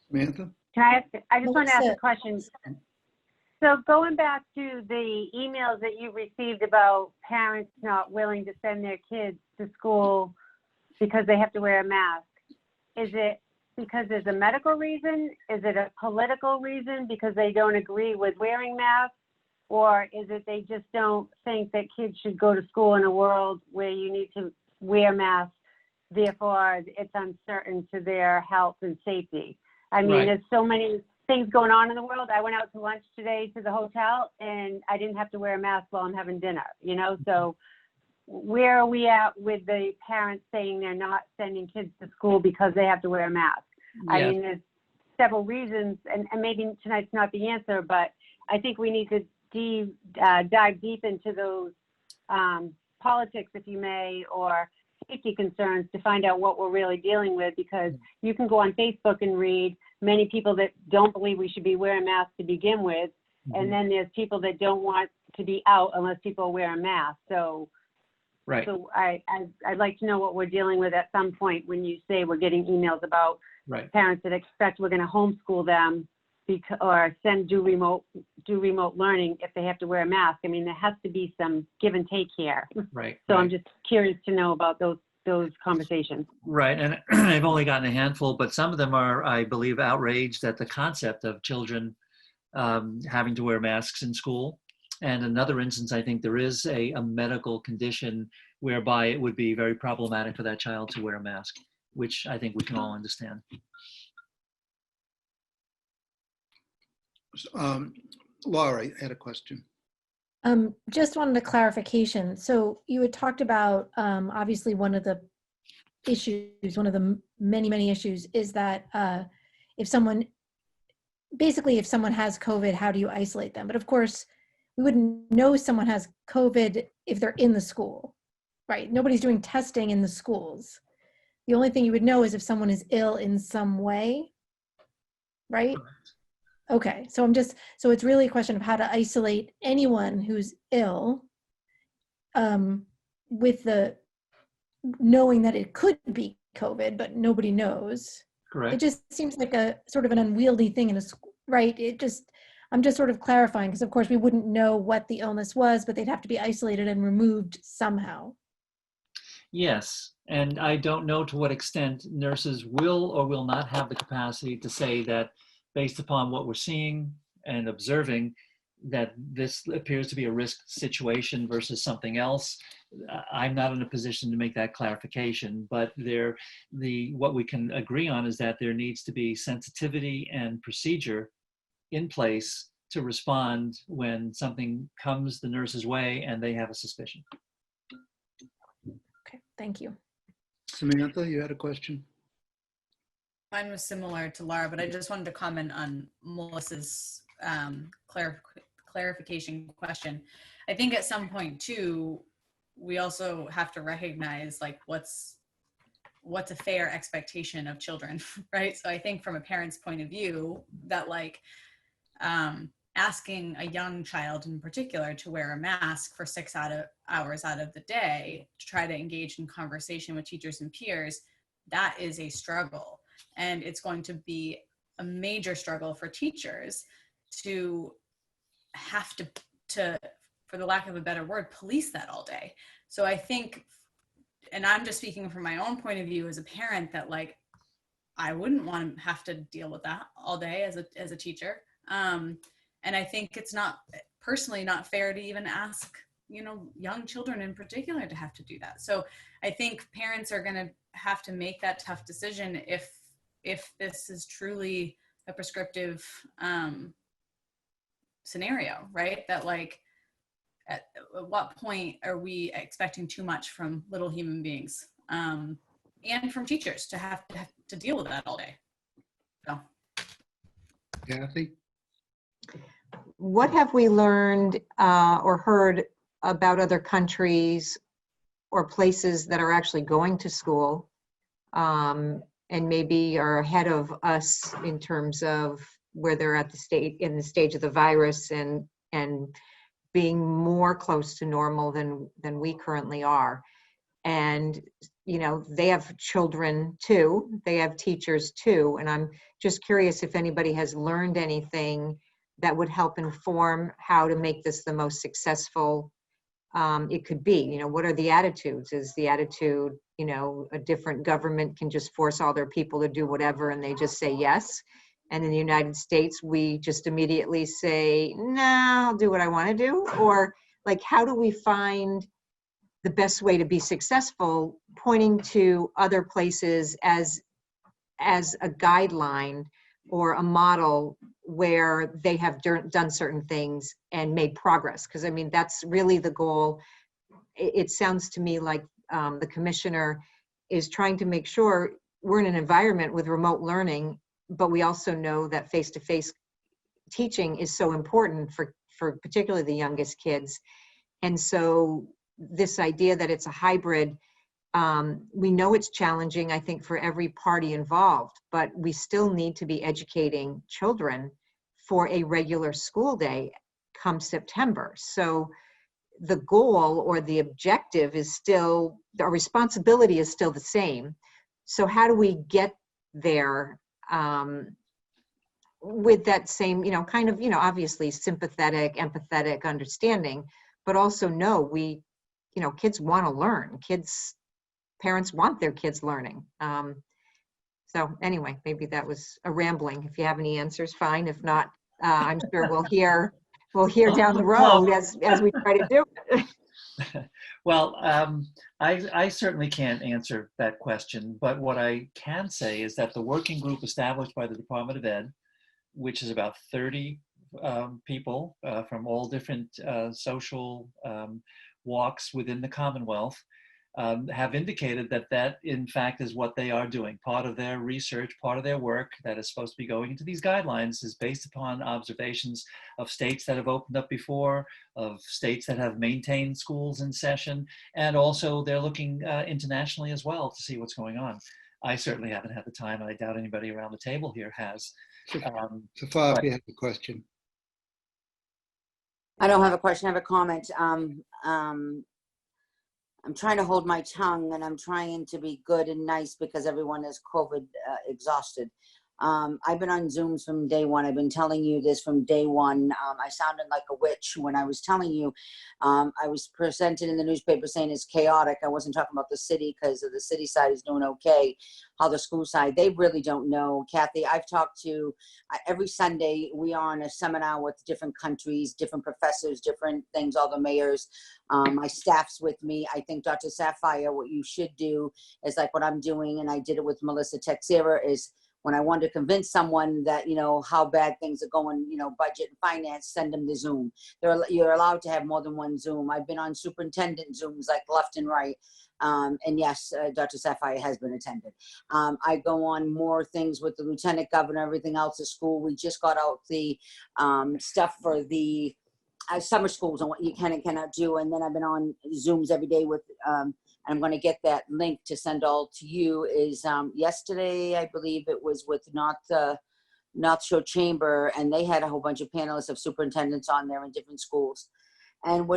Samantha? I just want to ask a Melissa. question. So going back to the emails that you received about parents not willing to send their kids to school because they have to wear a mask, is it because there's a medical reason? Is it a political reason because they don't agree with wearing masks? Or is it they just don't think that kids should go to school in a world where you need to wear masks, therefore it's uncertain to their health and safety? I mean, Right. There's so many things going on in the world. I went out to lunch today to the hotel and I didn't have to wear a mask while I'm having dinner, you know? So where are we at with the parents saying they're not sending kids to school because they have to wear a mask? I Yes. mean, there's several reasons, and maybe tonight's not the answer, but I think we need to dive deep into those politics, if you may, or safety concerns to find out what we're really dealing with, because you can go on Facebook and read many people that don't believe we should be wearing masks to begin with. And then there's people that don't want to be out unless people wear a mask. So, Right. so I'd like to know what we're dealing with at some point when you say we're getting emails about Right. parents that expect we're going to homeschool them or do remote learning if they have to wear a mask. I mean, there has to be some give and take here. Right. So right. I'm just curious to know about those conversations. Right, and I've only gotten a handful, but some of them are, I believe, outraged at the concept of children having to wear masks in school. And another instance, I think there is a medical condition whereby it would be very problematic for that child to wear a mask, which I think we can all understand. Laura had a question. Just wanted a clarification. So you had talked about, obviously one of the issues, one of the many issues is that if someone has COVID, how do you isolate them? But of course, we wouldn't know someone has COVID if they're in the school, right? Nobody's doing testing in the schools. The only thing you would know is if someone is ill in some way, right? Okay, so so it's really a question of how to isolate anyone who's ill with the knowing that it could be COVID, but nobody knows. Correct. It just seems like a sort of an unwieldy thing in a school, right? I'm just sort of clarifying, because of course we wouldn't know what the illness was, but they'd have to be isolated and removed somehow. Yes, and I don't know to what extent nurses will or will not have the capacity to say that based upon what we're seeing and observing, that this appears to be a risk situation versus something else. I'm not in a position to make that clarification, but what we can agree on is that there needs to be sensitivity and procedure in place to respond when something comes the nurse's way and they have a suspicion. Okay, thank you. Samantha, you had a question? Mine was similar to Laura, but I just wanted to comment on Melissa's clarification question. I think at some point too, we also have to recognize like what's a fair expectation of children, right? So I think from a parent's point of view, that like asking a young child in particular to wear a mask for 6 hours out of the day to try to engage in conversation with teachers and peers, that is a struggle. And it's going to be a major struggle for teachers to have to, for the lack of a better word, police that all day. So I think, and I'm just speaking from my own point of view as a parent, that like, I wouldn't want to have to deal with that all day as a teacher. And I think it's personally not fair to even ask, young children in particular to have to do that. So I think parents are going to have to make that tough decision if this is truly a prescriptive scenario, right? That like, at what point are we expecting too much from little human beings and from teachers to have to deal with that all day? So. Kathy? What have we learned or heard about other countries or places that are actually going to school and maybe are ahead of us in terms of where they're at in the stage of the virus and being more close to normal than we currently are? And they have children too, they have teachers too, and I'm just curious if anybody has learned anything that would help inform how to make this the most successful it could be. What are the attitudes? Is the attitude, a different government can just force all their people to do whatever and they just say yes? And in the United States, we just immediately say, nah, I'll do what I want to do? Or like, how do we find the best way to be successful, pointing to other places as a guideline or a model where they have done certain things and made progress? Because I mean, that's really the goal. It sounds to me like the commissioner is trying to make sure we're in an environment with remote learning, but we also know that face-to-face teaching is so important for particularly the youngest kids. And so this idea that it's a hybrid We know it's challenging, I think, for every party involved, but we still need to be educating children for a regular school day come September. So the goal or the objective is still, our responsibility is still the same. So how do we get there with that same, kind of, obviously sympathetic, empathetic understanding, but also know kids want to learn. Parents want their kids learning. So anyway, maybe that was a rambling. If you have any answers, fine. If not, I'm sure we'll hear down the road as we try to do it. Well, I certainly can't answer that question, but what I can say is that the working group established by the Department of Ed, which is about 30 people from all different social walks within the Commonwealth, have indicated that in fact is what they are doing. Part of their research, part of their work that is supposed to be going into these guidelines is based upon observations of states that have opened up before, of states that have maintained schools in session, and also they're looking internationally as well to see what's going on. I certainly haven't had the time, and I doubt anybody around the table here has. Safa, if you have a question. I don't have a question, I have a comment. I'm trying to hold my tongue, and I'm trying to be good and nice because everyone is COVID exhausted. I've been on Zooms from day one. I've been telling you this from day one. I sounded like a witch when I was telling you. I was presented in the newspaper saying it's chaotic. I wasn't talking about the city because the city side is doing okay. How the school side, they really don't know. Kathy, I've talked to, every Sunday we are on a seminar with different countries, different professors, different things, all the mayors. My staff's with me. I think Dr. Sapphire, what you should do is like what I'm doing, and I did it with Melissa Texera, is when I want to convince someone that, how bad things are going, budget and finance, send them the Zoom. You're allowed to have more than one Zoom. I've been on superintendent Zooms like left and right. And yes, Dr. Sapphire has been attended. I go on more things with the lieutenant governor, everything else at school. We just got out the stuff for the summer schools and what you can and cannot do. And then I've been on Zooms every day with, I'm going to get that link to send all to you, is yesterday, I believe it was with North Shore Chamber, and they had a whole bunch of panelists of superintendents on there in different schools. And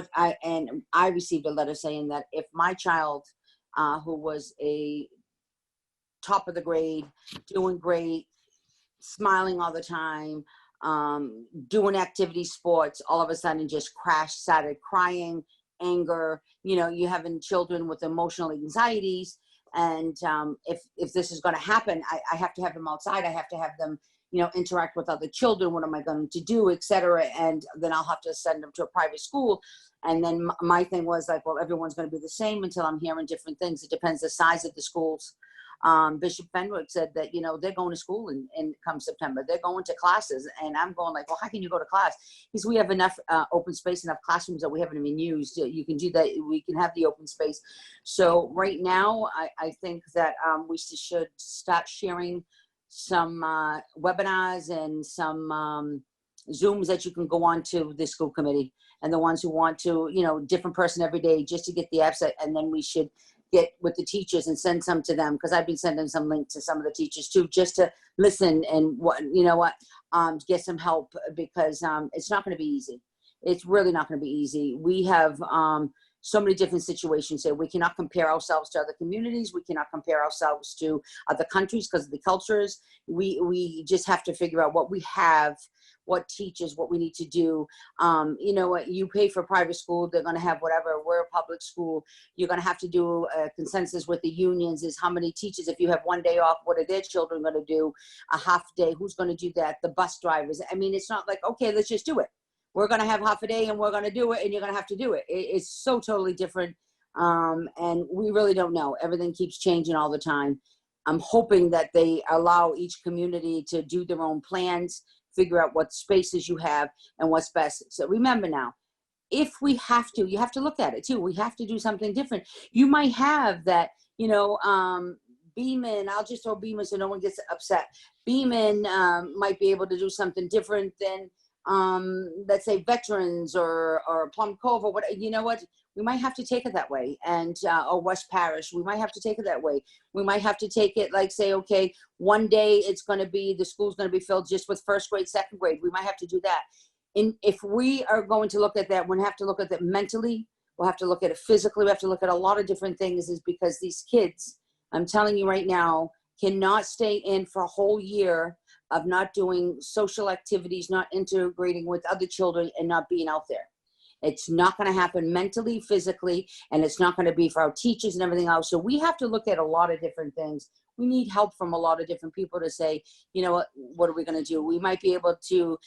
I received a letter saying that if my child, who was a top of the grade, doing great, smiling all the time, doing activity sports, all of a sudden just crashed, started crying, anger, you having children with emotional anxieties. And if this is going to happen, I have to have them outside. I have to have them, interact with other children. What am I going to do, et cetera? And then I'll have to send them to a private school. And then my thing was like, well, everyone's going to be the same until I'm hearing different things. It depends the size of the schools. Bishop Fenwick said that, they're going to school in come September. They're going to classes. And I'm going like, well, how can you go to class? Because we have enough open space, enough classrooms that we haven't even used. You can do that. We can have the open space. So right now, I think that we should start sharing some webinars and some Zooms that you can go on to the school committee, and the ones who want to, different person every day just to get the apps. And then we should get with the teachers and send some to them, because I've been sending some links to some of the teachers too, just to listen and get some help, because it's not going to be easy. It's really not going to be easy. We have so many different situations here. We cannot compare ourselves to other communities. We cannot compare ourselves to other countries because of the cultures. We just have to figure out what we have, what teaches, what we need to do. What you pay for private school, they're going to have whatever. We're a public school. You're going to have to do a consensus with the unions, is how many teachers, if you have one day off, what are their children going to do? A half day, who's going to do that? The bus drivers. I mean, it's not like, okay, let's just do it. We're going to have half a day and we're going to do it, and you're going to have to do it. It's so totally different. And we really don't know. Everything keeps changing all the time. I'm hoping that they allow each community to do their own plans, figure out what spaces you have and what's best. So remember now, if we have to, you have to look at it too. We have to do something different. You might have that, Beeman, I'll just throw Beeman so no one gets upset. Beeman might be able to do something different than, let's say, Veterans or Plum Cove or what. You know what? we might have to take it that way. And, or West Parish, we might have to take it that way. We might have to take it like say, okay, one day it's going to be, the school's going to be filled just with first grade, second grade. We might have to do that. And if we are going to look at that, we'll have to look at that mentally. We'll have to look at it physically. We have to look at a lot of different things, is because these kids, I'm telling you right now, cannot stay in for a whole year of not doing social activities, not integrating with other children, and not being out there. It's not going to happen mentally, physically, and it's not going to be for our teachers and everything else. So we have to look at a lot of different things. We need help from a lot of different people to say, you know what are we going to do? We might be able to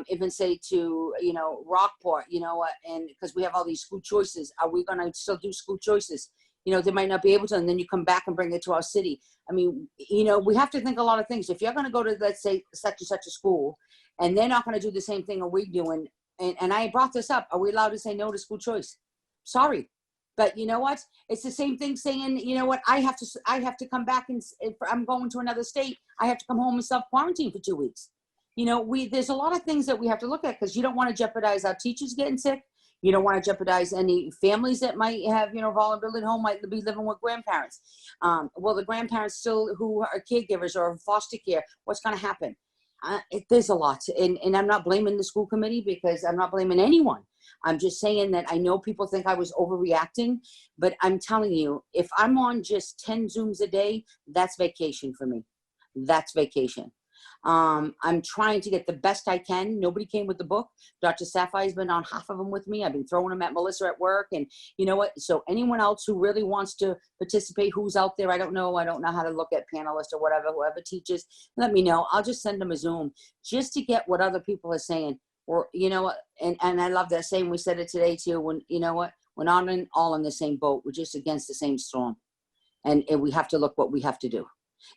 even say to, you know, Rockport, you know, and because we have all these school choices, are we going to still do school choices? You know, they might not be able to, and then you come back and bring it to our city. I mean, you know, we have to think a lot of things. If you're going to go to, let's say, such and such a school, and they're not going to do the same thing are we doing, and I brought this up, are we allowed to say no to school choice? Sorry. But you know what? It's the same thing saying, you know what, I have to come back, and if I'm going to another state, I have to come home and self-quarantine for 2 weeks. You know, there's a lot of things that we have to look at, because you don't want to jeopardize our teachers getting sick. You don't want to jeopardize any families that might have, you know, vulnerability at home, might be living with grandparents. Well, the grandparents still who are caregivers or foster care, what's going to happen? There's a lot. And I'm not blaming the school committee, because I'm not blaming anyone. I'm just saying that I know people think I was overreacting, but I'm telling you, if I'm on just 10 Zooms a day, that's vacation for me. That's vacation. I'm trying to get the best I can. Nobody came with the book. Dr. Sapphire's been on half of them with me. I've been throwing them at Melissa at work. And you know what? So anyone else who really wants to participate, who's out there, I don't know how to look at panelists or whatever, whoever teaches, let me know. I'll just send them a Zoom just to get what other people are saying. Or, you know what? And I love that saying, we said it today too, when, you know what? We're not all in the same boat. We're just against the same storm. And we have to look what we have to do.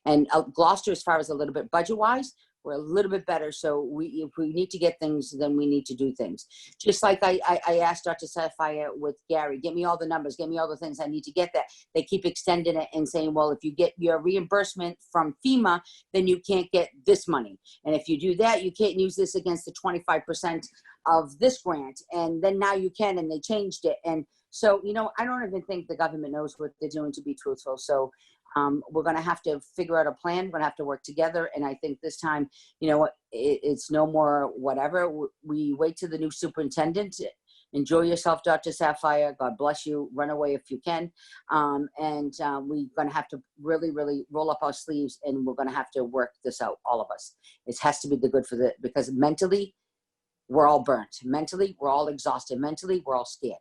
And Gloucester, as far as a little bit budget-wise, we're a little bit better. So if we need to get things, then we need to do things. Just like I asked Dr. Sapphire with Gary, get me all the numbers, get me all the things I need to get that. They keep extending it and saying, well, if you get your reimbursement from FEMA, then you can't get this money. And if you do that, you can't use this against the 25% of this grant. And then now you can, and they changed it. And so, you know, I don't even think the government knows what they're doing, to be truthful. So we're going to have to figure out a plan. We're going to have to work together. And I think this time, you know, it's no more whatever. We wait till the new superintendent. Enjoy yourself, Dr. Sapphire. God bless you. Run away if you can. We're going to have to really, really roll up our sleeves, and we're going to have to work this out, all of us. It has to be the good for the, because mentally, we're all burnt. Mentally, we're all exhausted. Mentally, we're all scared.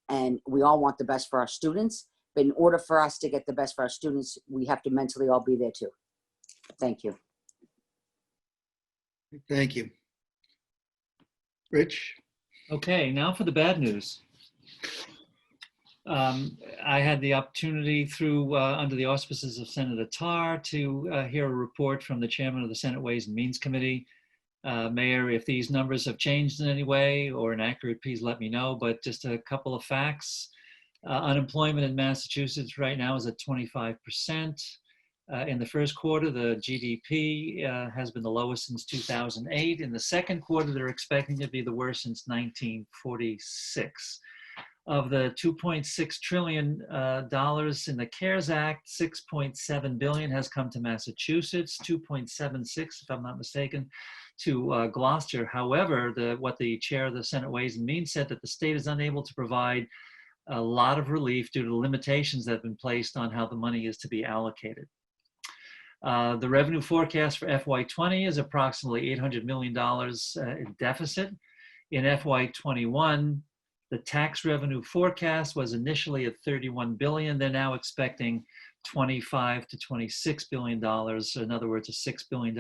And we all want the best for our students. But in order for us to get the best for our students, we have to mentally all be there too. Thank you. Thank you. Rich? Okay, now for the bad news. I had the opportunity through, under the auspices of Senator Tarr, to hear a report from the chairman of the Senate Ways and Means Committee. Mayor, if these numbers have changed in any way or inaccurate, please let me know, but just a couple of facts. Unemployment in Massachusetts right now is at 25%. In the first quarter, the GDP has been the lowest since 2008. In the second quarter, they're expecting to be the worst since 1946. Of the $2.6 trillion in the CARES Act, $6.7 billion has come to Massachusetts, 2.76, if I'm not mistaken, to Gloucester. However, what the chair of the Senate Ways and Means said, that the state is unable to provide a lot of relief due to limitations that have been placed on how the money is to be allocated. The revenue forecast for FY20 is approximately $800 million in deficit. In FY21, the tax revenue forecast was initially at $31 billion. They're now expecting $25 to $26 billion. In other words, a $6 billion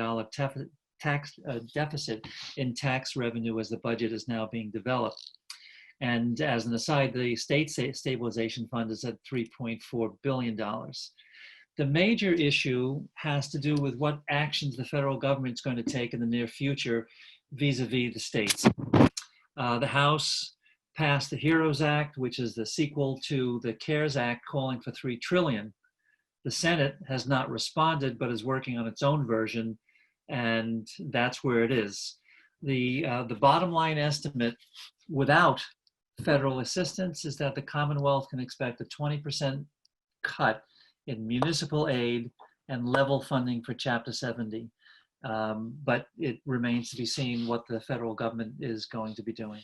deficit in tax revenue as the budget is now being developed. And as an aside, the state stabilization fund is at $3.4 billion. The major issue has to do with what actions the federal government is going to take in the near future vis-a-vis the states. The House passed the HEROES Act, which is the sequel to the CARES Act, calling for $3 trillion. The Senate has not responded, but is working on its own version, and that's where it is. The bottom line estimate without federal assistance is that the Commonwealth can expect a 20% cut in municipal aid and level funding for Chapter 70. But it remains to be seen what the federal government is going to be doing.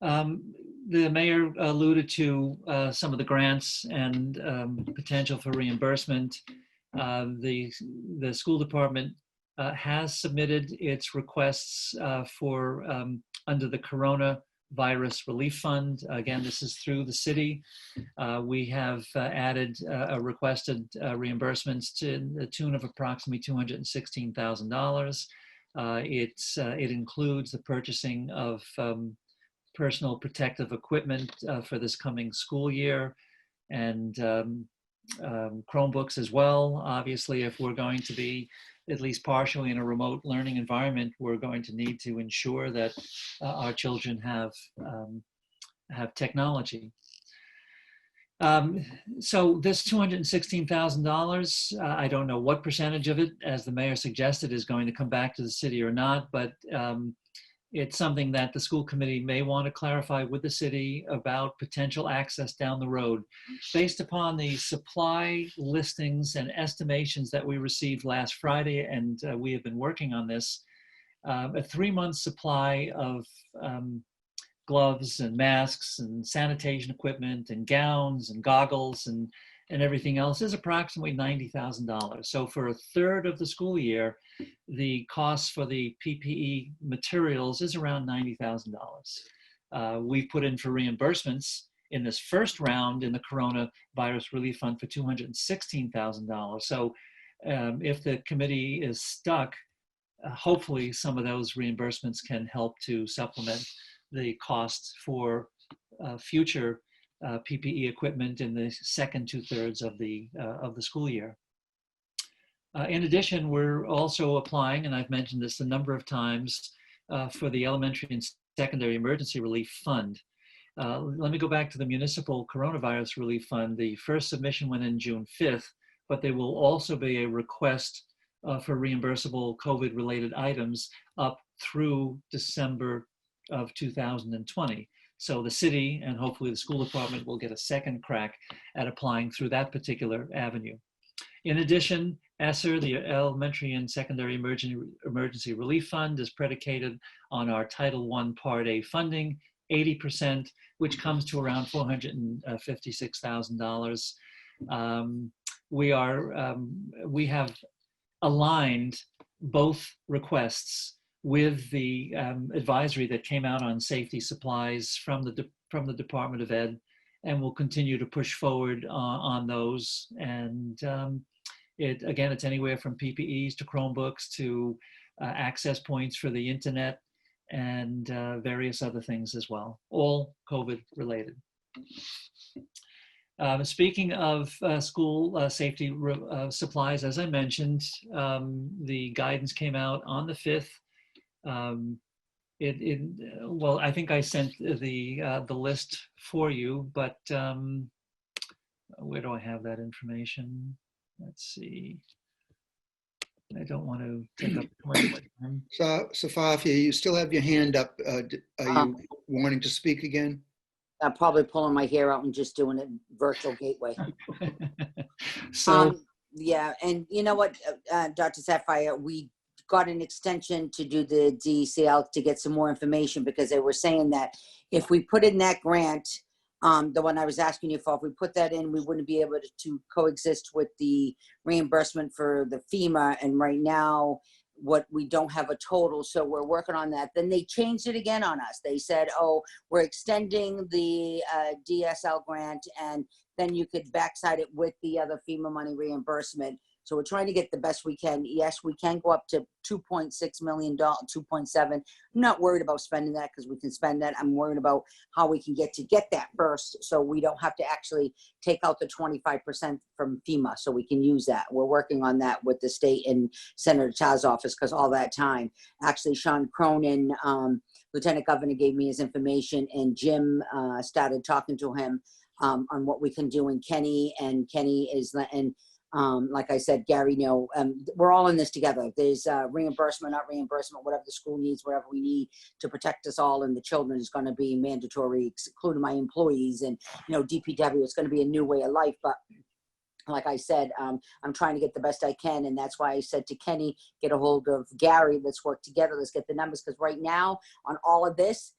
The mayor alluded to some of the grants and potential for reimbursement. The school department has submitted its requests for under the Coronavirus Relief Fund. Again, this is through the city. We have added requested reimbursements to the tune of approximately $216,000. It includes the purchasing of personal protective equipment for this coming school year, and Chromebooks as well. Obviously, if we're going to be at least partially in a remote learning environment, we're going to need to ensure that our children have technology. So this $216,000, I don't know what percentage of it, as the mayor suggested, is going to come back to the city or not, but it's something that the school committee may want to clarify with the city about potential access down the road. Based upon the supply listings and estimations that we received last Friday, and we have been working on this, a 3-month supply of gloves and masks and sanitation equipment and gowns and goggles and everything else is approximately $90,000. So for a third of the school year, the cost for the PPE materials is around $90,000. We've put in for reimbursements in this first round in the Coronavirus Relief Fund for $216,000. So if the committee is stuck, hopefully some of those reimbursements can help to supplement the costs for future PPE equipment in the second 2/3 of the school year. In addition, we're also applying, and I've mentioned this a number of times, for the Elementary and Secondary Emergency Relief Fund. Let me go back to the Municipal Coronavirus Relief Fund. The first submission went in June 5th, but there will also be a request for reimbursable COVID-related items up through December of 2020. So the city and hopefully the school department will get a second crack at applying through that particular avenue. In addition, ESSER, the Elementary and Secondary Emergency Relief Fund, is predicated on our Title I Part A funding, 80%, which comes to around $456,000. We have aligned both requests with the advisory that came out on safety supplies from the Department of Ed, and we'll continue to push forward on those. And it's anywhere from PPEs to Chromebooks to access points for the internet and various other things as well, all COVID related. Speaking of school safety supplies, as I mentioned, the guidance came out on the 5th. Well, I think I sent the list for you, but where do I have that information? Let's see. I don't want to take up too much time. So, Safafia, you still have your hand up. Are you wanting to speak again? I'm probably pulling my hair out and just doing it virtual gateway. So, yeah, and you know what, Dr. Sapphire, we got an extension to do the DCL to get some more information, because they were saying that if we put in that grant, the one I was asking you for, if we put that in, we wouldn't be able to coexist with the reimbursement for the FEMA. And right now, what we don't have a total, so we're working on that. Then they changed it again on us. They said, oh, we're extending the DSL grant, and then you could backside it with the other FEMA money reimbursement. So we're trying to get the best we can. Yes, we can go up to $2.6 million, 2.7. I'm not worried about spending that, because we can spend that. I'm worried about how we can get that first, so we don't have to actually take out the 25% from FEMA, so we can use that. We're working on that with the state and Senator Chaz's office, because all that time, actually Sean Cronin, Lieutenant Governor, gave me his information, and Jim started talking to him on what we can do. And Kenny is, and Like I said, Gary, we're all in this together. There's reimbursement, not reimbursement, whatever the school needs, whatever we need to protect us all and the children is going to be mandatory, including my employees and, DPW. It's going to be a new way of life. But like I said, I'm trying to get the best I can. And that's why I said to Kenny, get a hold of Gary. Let's work together. Let's get the numbers. Because right now on all of this,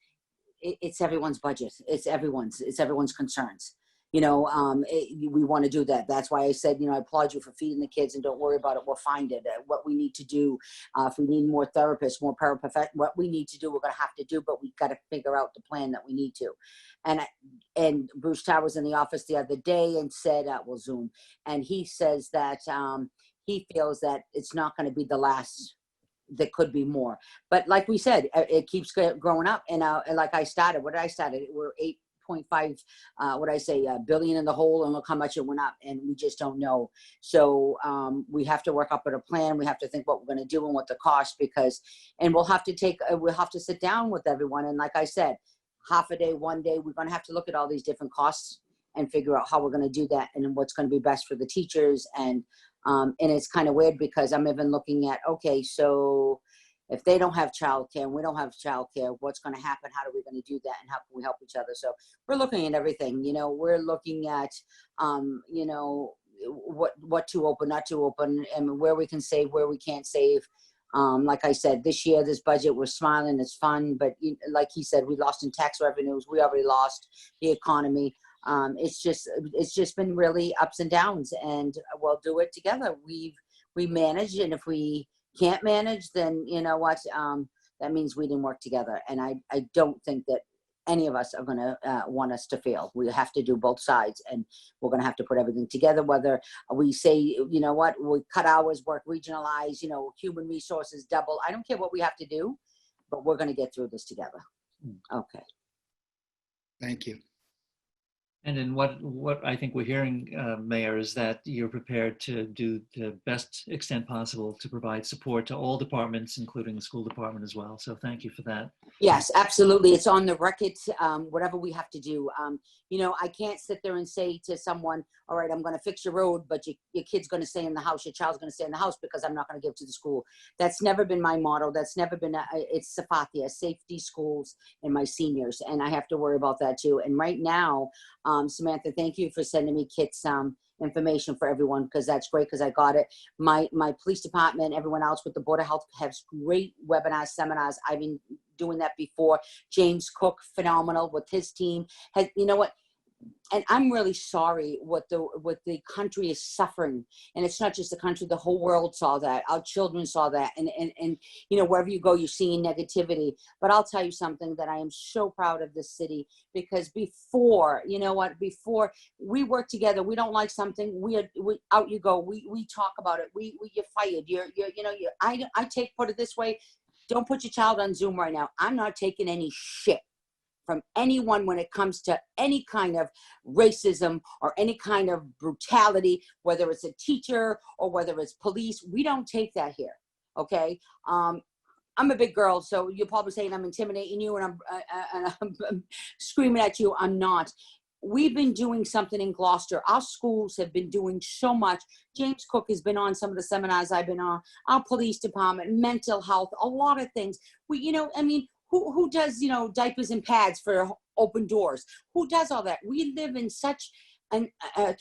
it's everyone's budget. It's everyone's concerns. We want to do that. That's why I said, I applaud you for feeding the kids and don't worry about it. We'll find it. What we need to do, if we need more therapists, more paraprofessionals, what we need to do, we're going to have to do, but we've got to figure out the plan that we need to. And Bruce Tower was in the office the other day and said, we'll Zoom. And he says that he feels that it's not going to be the last. There could be more. But like we said, it keeps growing up. And like I started, what did I start? We're 8.5 billion in the hole, and look how much it went up, and we just don't know. So we have to work up at a plan. We have to think what we're going to do and what the cost, and we'll have to sit down with everyone. And like I said, half a day, one day, we're going to have to look at all these different costs and figure out how we're going to do that and what's going to be best for the teachers. And it's kind of weird because I'm even looking at, okay, so if they don't have childcare and we don't have childcare, what's going to happen? How are we going to do that? And how can we help each other? So we're looking at everything. We're looking at, what to open, not to open, and where we can save, where we can't save. Like I said, this year, this budget, we're smiling, it's fun. But like he said, we lost in tax revenues. We already lost the economy. It's just been really ups and downs, and we'll do it together. We manage, and if we can't manage, then that means we didn't work together. And I don't think that any of us are going to want us to fail. We have to do both sides, and we're going to have to put everything together, whether we say, we cut hours, work, regionalize, human resources, double. I don't care what we have to do, but we're going to get through this together. Okay. Thank you. And in what I think we're hearing, Mayor, is that you're prepared to do the best extent possible to provide support to all departments, including the school department as well. So thank you for that. Yes, absolutely. It's on the record, whatever we have to do. I can't sit there and say to someone, all right, I'm going to fix your road, but your kid's going to stay in the house, your child's going to stay in the house because I'm not going to give to the school. That's never been my motto. That's never been, it's SAFATIA, safety, schools, and my seniors. And I have to worry about that too. And right now, Samantha, thank you for sending me Kit's information for everyone, because that's great, because I got it. My police department, everyone else with the Board of Health has great webinars, seminars. I've been doing that before. James Cook, phenomenal with his team. And I'm really sorry what the country is suffering. And it's not just the country, the whole world saw that. Our children saw that. And wherever you go, you're seeing negativity. But I'll tell you something, that I am so proud of this city, because before we work together, we don't like something, we out you go. We talk about it. You're fired. Put it this way, don't put your child on Zoom right now. I'm not taking any shit from anyone when it comes to any kind of racism or any kind of brutality, whether it's a teacher or whether it's police. We don't take that here, okay? I'm a big girl, so you're probably saying I'm intimidating you and I'm screaming at you. I'm not. We've been doing something in Gloucester. Our schools have been doing so much. James Cook has been on some of the seminars I've been on. Our police department, mental health, a lot of things. Who does, diapers and pads for open doors? Who does all that? We live in such a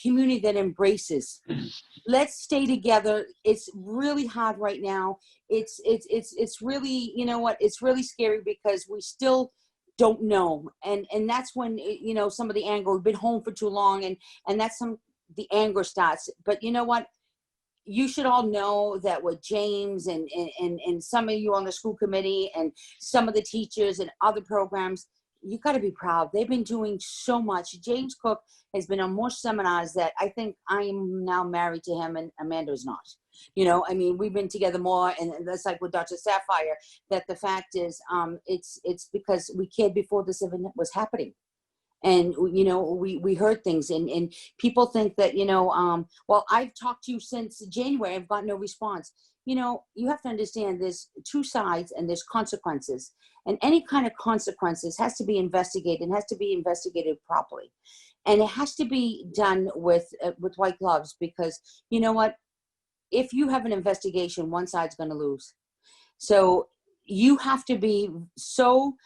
community that embraces. Let's stay together. It's really hard right now. It's really, it's really scary because we still don't know. And that's when, some of the anger, we've been home for too long, and that's the anger starts. But you know what? You should all know that with James and some of you on the school committee and some of the teachers and other programs, you got to be proud. They've been doing so much. James Cook has been on more seminars that I think I am now married to him, and Amanda's not. We've been together more, and that's like with Dr. Sapphire, that the fact is, it's because we cared before this event was happening. And, you know, we heard things and people think that, you know, well, I've talked to you since January. I've got no response. You know, you have to understand there's two sides and there's consequences. And any kind of consequences has to be investigated and has to be investigated properly. And it has to be done with white gloves because, you know what? If you have an investigation, one side's going to lose. So you have to be so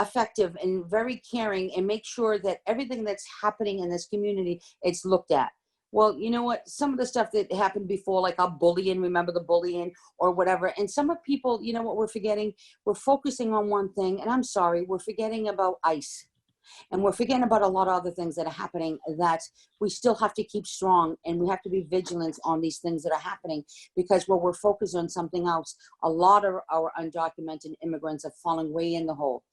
effective and very caring and make sure that everything that's happening in this community, it's looked at. Well, you know what? Some of the stuff that happened before, like our bullying, remember the bullying or whatever. And some of people, you know what we're forgetting? We're focusing on one thing, and I'm sorry, we're forgetting about ICE. And we're forgetting about a lot of other things that are happening that we still have to keep strong, and we have to be vigilant on these things that are happening, because when we're focused on something else, a lot of our undocumented immigrants are falling way in the hole.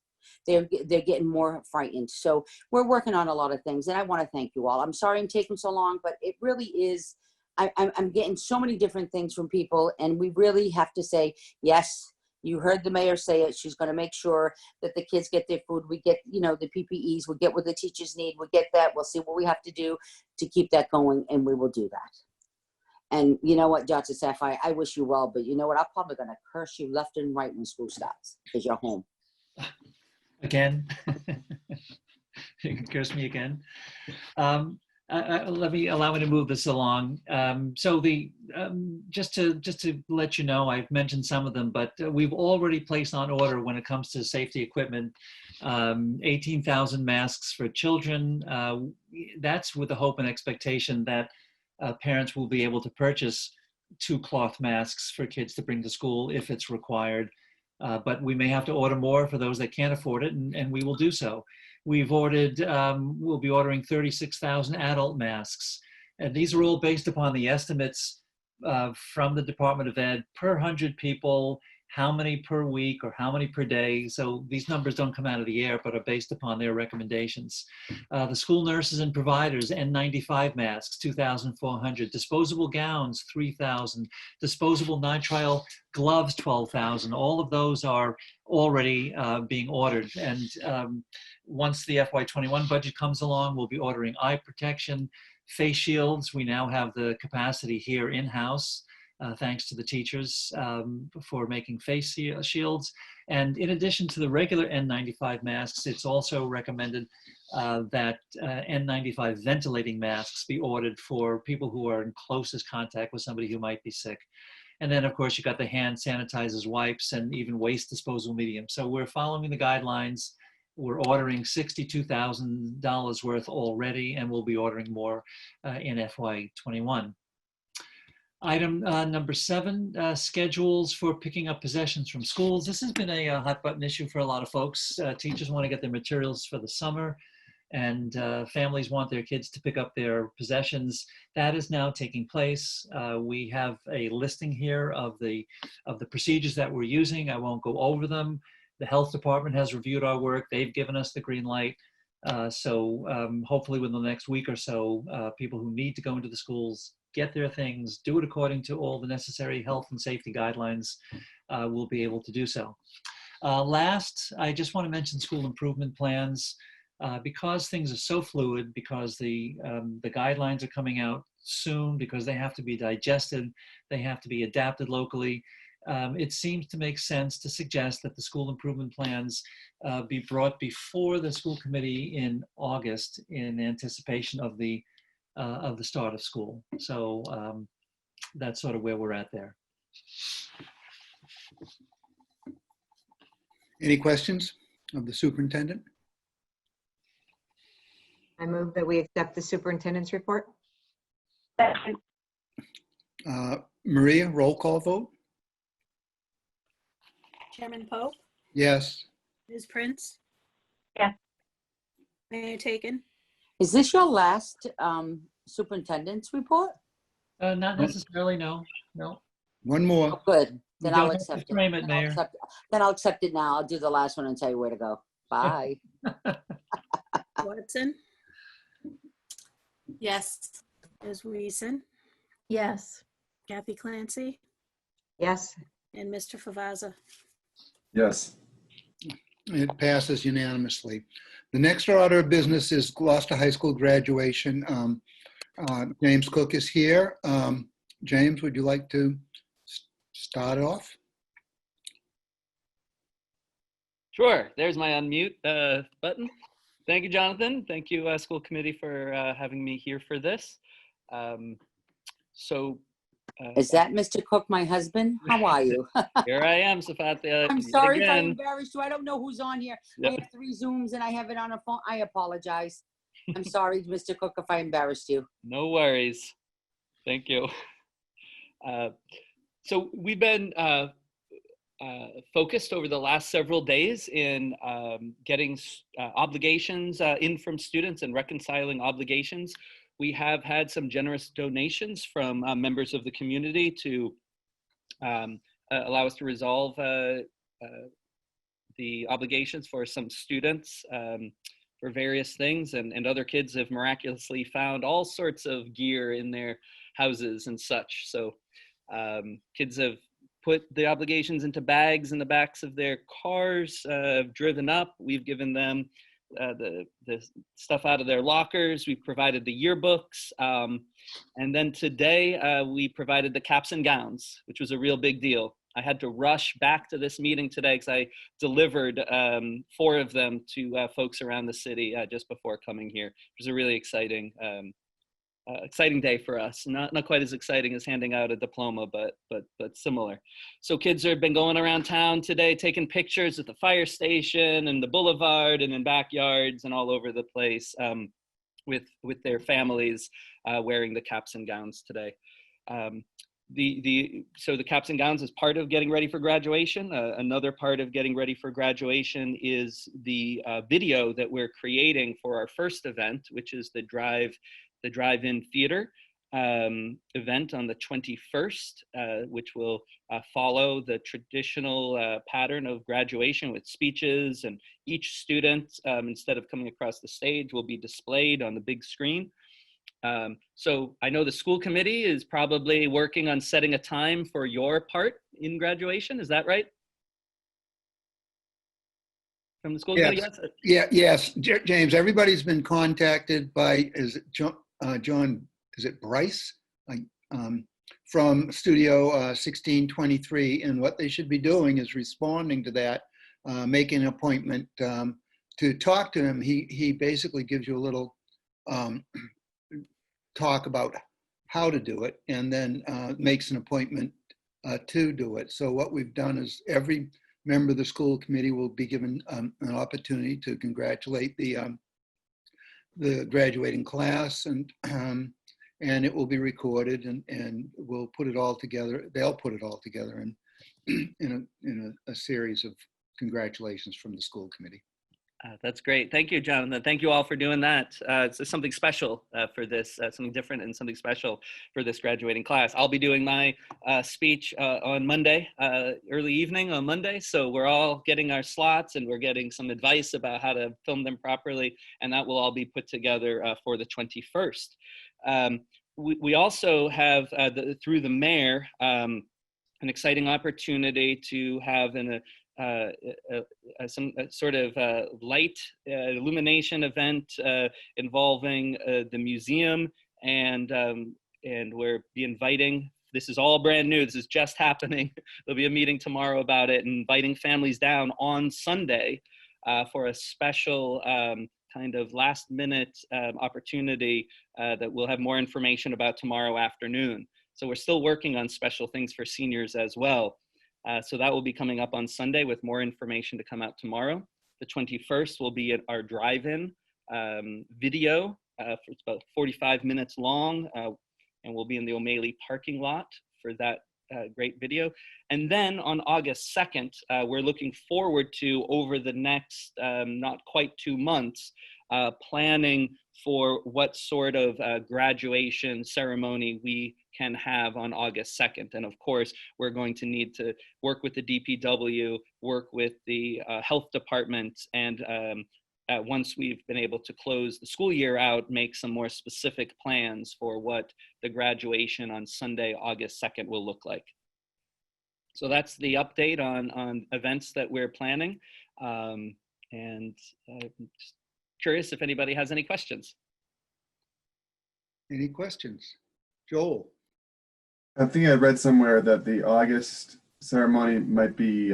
They're getting more frightened. So we're working on a lot of things, and I want to thank you all. I'm sorry I'm taking so long, but it really is, I'm getting so many different things from people, and we really have to say, yes, you heard the mayor say it. She's going to make sure that the kids get their food. We get, you know, the PPEs. We get what the teachers need. We get that. We'll see what we have to do to keep that going, and we will do that. And you know what, Dr. Sapphire, I wish you well, but you know what? I'm probably going to curse you left and right when school starts because you're home. Again, you can curse me again. Allow me to move this along. So just to let you know, I've mentioned some of them, but we've already placed on order when it comes to safety equipment, 18,000 masks for children. That's with the hope and expectation that parents will be able to purchase 2 cloth masks for kids to bring to school if it's required. But we may have to order more for those that can't afford it, and we will do so. We've ordered, we'll be ordering 36,000 adult masks. And these are all based upon the estimates from the Department of Ed per 100 people, how many per week or how many per day. So these numbers don't come out of the air, but are based upon their recommendations. The school nurses and providers, N95 masks, 2,400. Disposable gowns, 3,000. Disposable nitrile gloves, 12,000. All of those are already being ordered. And once the FY21 budget comes along, we'll be ordering eye protection, face shields. We now have the capacity here in-house. Thanks to the teachers for making face shields. And in addition to the regular N95 masks, it's also recommended that N95 ventilating masks be ordered for people who are in closest contact with somebody who might be sick. And then, of course, you got the hand sanitizers, wipes, and even waste disposal medium. So we're following the guidelines. We're ordering $62,000 worth already, and we'll be ordering more in FY21. Item number 7, schedules for picking up possessions from schools. This has been a hot button issue for a lot of folks. Teachers want to get their materials for the summer, and families want their kids to pick up their possessions. That is now taking place. We have a listing here of the procedures that we're using. I won't go over them. The health department has reviewed our work. They've given us the green light. So hopefully within the next week or so, people who need to go into the schools, get their things, do it according to all the necessary health and safety guidelines, will be able to do so. Last, I just want to mention school improvement plans. Because things are so fluid, because the guidelines are coming out soon, because they have to be digested, they have to be adapted locally, it seems to make sense to suggest that the school improvement plans be brought before the school committee in August in anticipation of the start of school. So that's sort of where we're at there. Any questions of the superintendent? I move that we accept the superintendent's report. Second. Maria, roll call vote? Chairman Pope, Yes. Ms. Prince? Yes. Mayor Taken? Is this your last superintendent's report? Not necessarily, no. One more. Oh, good. Then You I'll don't have to accept it. frame it, Then I'll Mayor. accept it. Then I'll accept it now. I'll do the last one and tell you where to go. Bye. Watson? Yes. Ms. Weason? Yes. Kathy Clancy? Yes. And Mr. Favazza? Yes. It passes unanimously. The next order of business is Gloucester High School graduation. James Cook is here. James, would you like to start off? Sure, there's my unmute button. Thank you, Jonathan. Thank you, school committee, for having me here for this. Is that Mr. Cook, my husband? How are you? Here I am, Safathia. I'm yet sorry if I again. embarrassed you. I don't know who's on here. Yep. I have 3 Zooms and I have it on a phone. I apologize. I'm sorry, Mr. Cook, if I embarrassed you. No worries. Thank you. So we've been focused over the last several days in getting obligations in from students and reconciling obligations. We have had some generous donations from members of the community to allow us to resolve the obligations for some students for various things, and other kids have miraculously found all sorts of gear in their houses and such. So kids have put the obligations into bags in the backs of their cars, driven up. We've given them the stuff out of their lockers. We provided the yearbooks. And then today we provided the caps and gowns, which was a real big deal. I had to rush back to this meeting today because I delivered 4 of them to folks around the city just before coming here. It was a really exciting day for us. Not quite as exciting as handing out a diploma, but similar. So kids have been going around town today, taking pictures at the fire station and the boulevard and in backyards and all over the place with their families wearing the caps and gowns today. So the caps and gowns is part of getting ready for graduation. Another part of getting ready for graduation is the video that we're creating for our first event, which is the drive-in theater event on the 21st, which will follow the traditional pattern of graduation with speeches, and each student, instead of coming across the stage, will be displayed on the big screen. So I know the school committee is probably working on setting a time for your part in graduation. Is that right? From the school committee? Yes, James, everybody's been contacted by, is it John, is it Bryce? From Studio 1623, and what they should be doing is responding to that, making an appointment to talk to him. He basically gives you a little talk about how to do it, and then makes an appointment to do it. So what we've done is every member of the school committee will be given an opportunity to congratulate the graduating class, and it will be recorded, and we'll put it all together. They'll put it all together in a series of congratulations from the school committee. That's great. Thank you, Jonathan. Thank you all for doing that. It's something special for this, something different and something special for this graduating class. I'll be doing my speech on Monday, early evening on Monday. So we're all getting our slots, and we're getting some advice about how to film them properly. And that will all be put together for the 21st. We also have, through the mayor, an exciting opportunity to have some sort of light illumination event involving the museum, and we'll be inviting, this is all brand new, this is just happening. There'll be a meeting tomorrow about it, inviting families down on Sunday for a special kind of last minute opportunity that we'll have more information about tomorrow afternoon. So we're still working on special things for seniors as well. So that will be coming up on Sunday with more information to come out tomorrow. The 21st will be at our drive-in video. It's about 45 minutes long, and we'll be in the O'Malley parking lot for that great video. And then on August 2nd, we're looking forward to, over the next not quite 2 months, planning for what sort of graduation ceremony we can have on August 2nd. And of course, we're going to need to work with the DPW, work with the health department, and once we've been able to close the school year out, make some more specific plans for what the graduation on Sunday, August 2nd will look like. So that's the update on events that we're planning. And I'm just curious if anybody has any questions. Any questions? Joel? I think I read somewhere that the August ceremony might be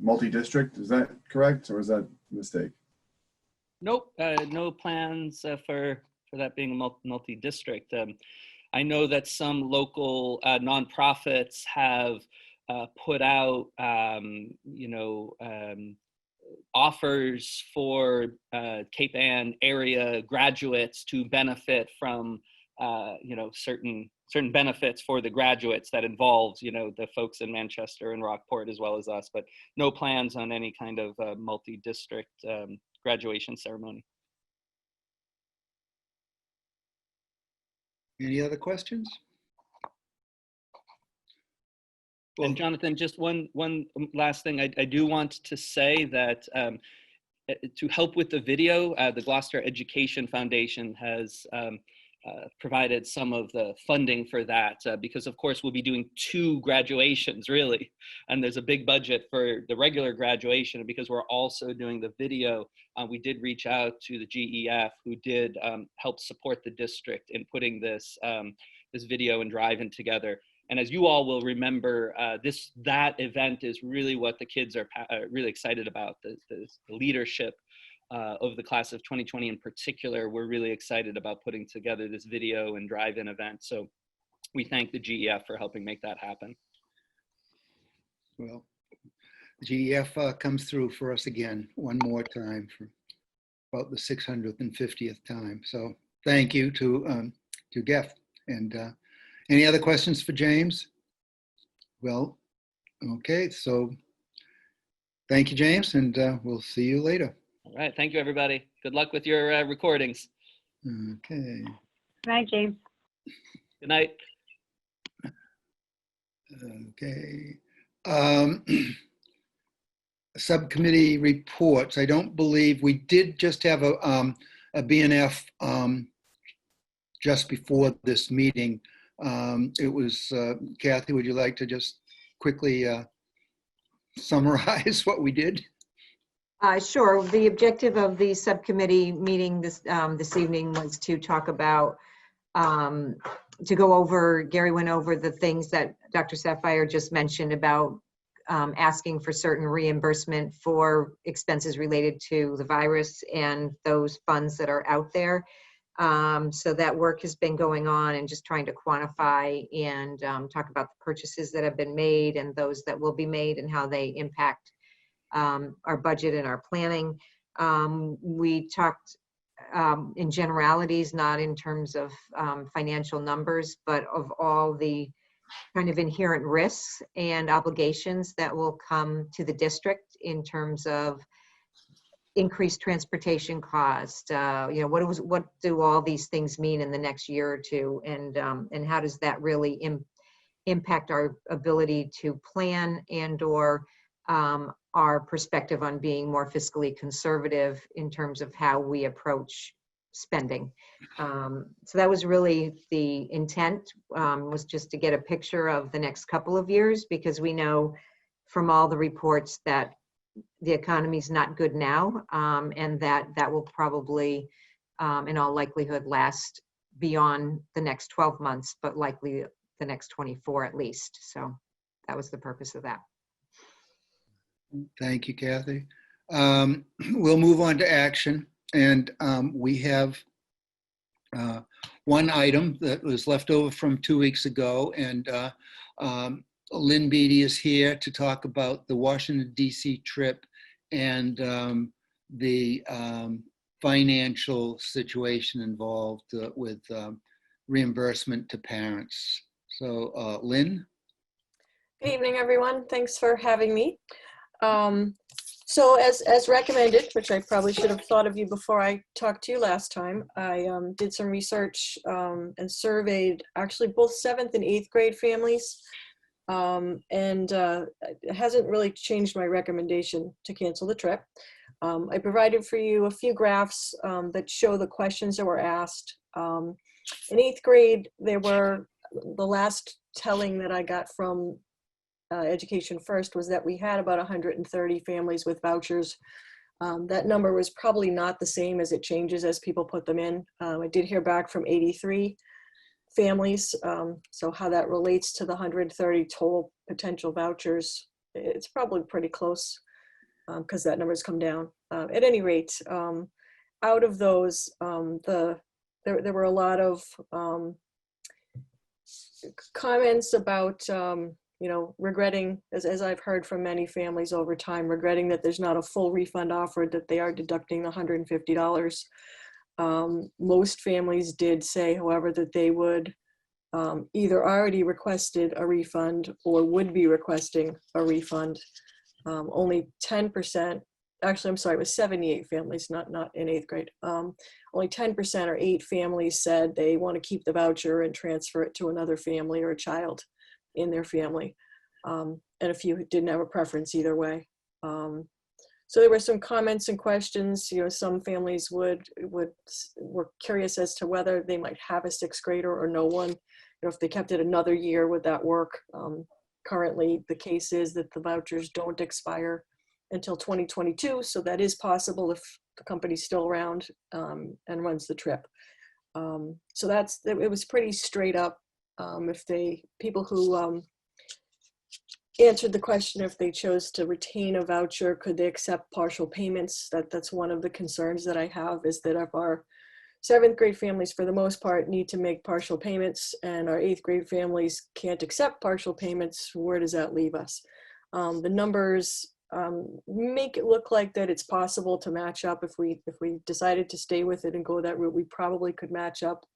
multi-district. Is that correct, or is that a mistake? Nope, no plans for that being multi-district. I know that some local nonprofits have put out, offers for Cape Ann area graduates to benefit from, certain benefits for the graduates that involves, the folks in Manchester and Rockport as well as us, but no plans on any kind of multi-district graduation ceremony. Any other questions? And Jonathan, just one last thing. I do want to say that to help with the video, the Gloucester Education Foundation has provided some of the funding for that because of course we'll be doing 2 graduations really, and there's a big budget for the regular graduation. And because we're also doing the video, we did reach out to the GEF, who did help support the district in putting this this video and drive-in together. And as you all will remember, that event is really what the kids are really excited about. The leadership of the class of 2020 in particular, we're really excited about putting together this video and drive-in event. So we thank the GEF for helping make that happen. Well, the GEF comes through for us again one more time for about the 650th time. So thank you to GEF. And any other questions for James? Well, okay, so thank you, James, and we'll see you later. All right, thank you, everybody. Good luck with your recordings. Okay. Good night, James. Good night. Okay. Subcommittee reports. I don't believe we did just have a BNF just before this meeting. It was, Kathy, would you like to just quickly summarize what we did? Sure. The objective of the subcommittee meeting this evening was to talk about, to go over, Gary went over the things that Dr. Sapphire just mentioned about asking for certain reimbursement for expenses related to the virus and those funds that are out there. So that work has been going on and just trying to quantify and talk about the purchases that have been made and those that will be made and how they impact our budget and our planning. We talked in generalities, not in terms of financial numbers, but of all the kind of inherent risks and obligations that will come to the district in terms of increased transportation cost. What do all these things mean in the next year or two, and how does that really impact our ability to plan and/or our perspective on being more fiscally conservative in terms of how we approach spending. So that was really the intent, was just to get a picture of the next couple of years, because we know from all the reports that the economy is not good now, and that will probably, in all likelihood, last beyond the next 12 months, but likely the next 24 at least. So that was the purpose of that. Thank you, Kathy. We'll move on to action. And we have one item that was left over from 2 weeks ago. And Lynn Beatty is here to talk about the Washington, D.C. trip and the financial situation involved with reimbursement to parents. So Lynn? Good evening, everyone. Thanks for having me. So as recommended, which I probably should have thought of you before I talked to you last time, I did some research and surveyed actually both 7th and 8th grade families. It hasn't really changed my recommendation to cancel the trip. I provided for you a few graphs that show the questions that were asked. In 8th grade, there were, the last telling that I got from Education First was that we had about 130 families with vouchers. That number was probably not the same as it changes as people put them in. I did hear back from 83 families. So how that relates to the 130 total potential vouchers, it's probably pretty close because that number's come down. At any rate, out of those, there were a lot of comments about, regretting, as I've heard from many families over time, regretting that there's not a full refund offered, that they are deducting the $150. Most families did say, however, that they would either already requested a refund or would be requesting a refund. Only 10%, actually, I'm sorry, it was 78 families, not in 8th grade. Only 10% or 8 families said they want to keep the voucher and transfer it to another family or a child in their family. And a few didn't have a preference either way. So there were some comments and questions. Some families were curious as to whether they might have a 6th grader or no one. If they kept it another year, would that work? Currently, the case is that the vouchers don't expire until 2022, so that is possible if the company's still around and runs the trip. So it was pretty straight up. People who answered the question if they chose to retain a voucher, could they accept partial payments? That's one of the concerns that I have, is that if our 7th grade families, for the most part, need to make partial payments and our 8th grade families can't accept partial payments, where does that leave us? The numbers make it look like that it's possible to match up. If we decided to stay with it and go that route, we probably could match up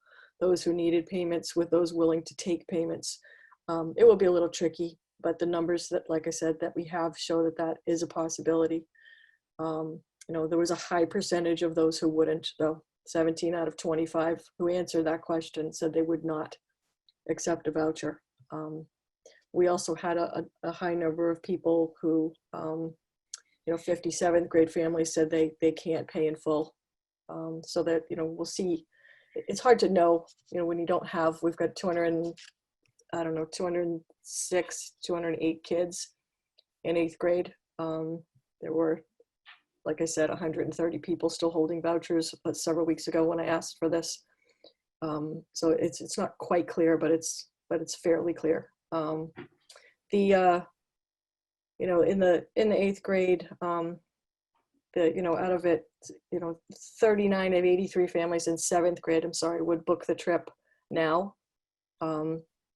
those who needed payments with those willing to take payments. It will be a little tricky, but the numbers that, like I said, that we have show that that is a possibility. There was a high percentage of those who wouldn't, though. 17 out of 25 who answered that question said they would not accept a voucher. We also had a high number of people who, 57th grade families said they can't pay in full. So that, we'll see. It's hard to know, when you don't have, we've got 206, 208 kids in 8th grade. There were, like I said, 130 people still holding vouchers, but several weeks ago when I asked for this. So it's not quite clear, but it's fairly clear. In the 8th grade, out of it, 39 of 83 families in 7th grade, would book the trip now,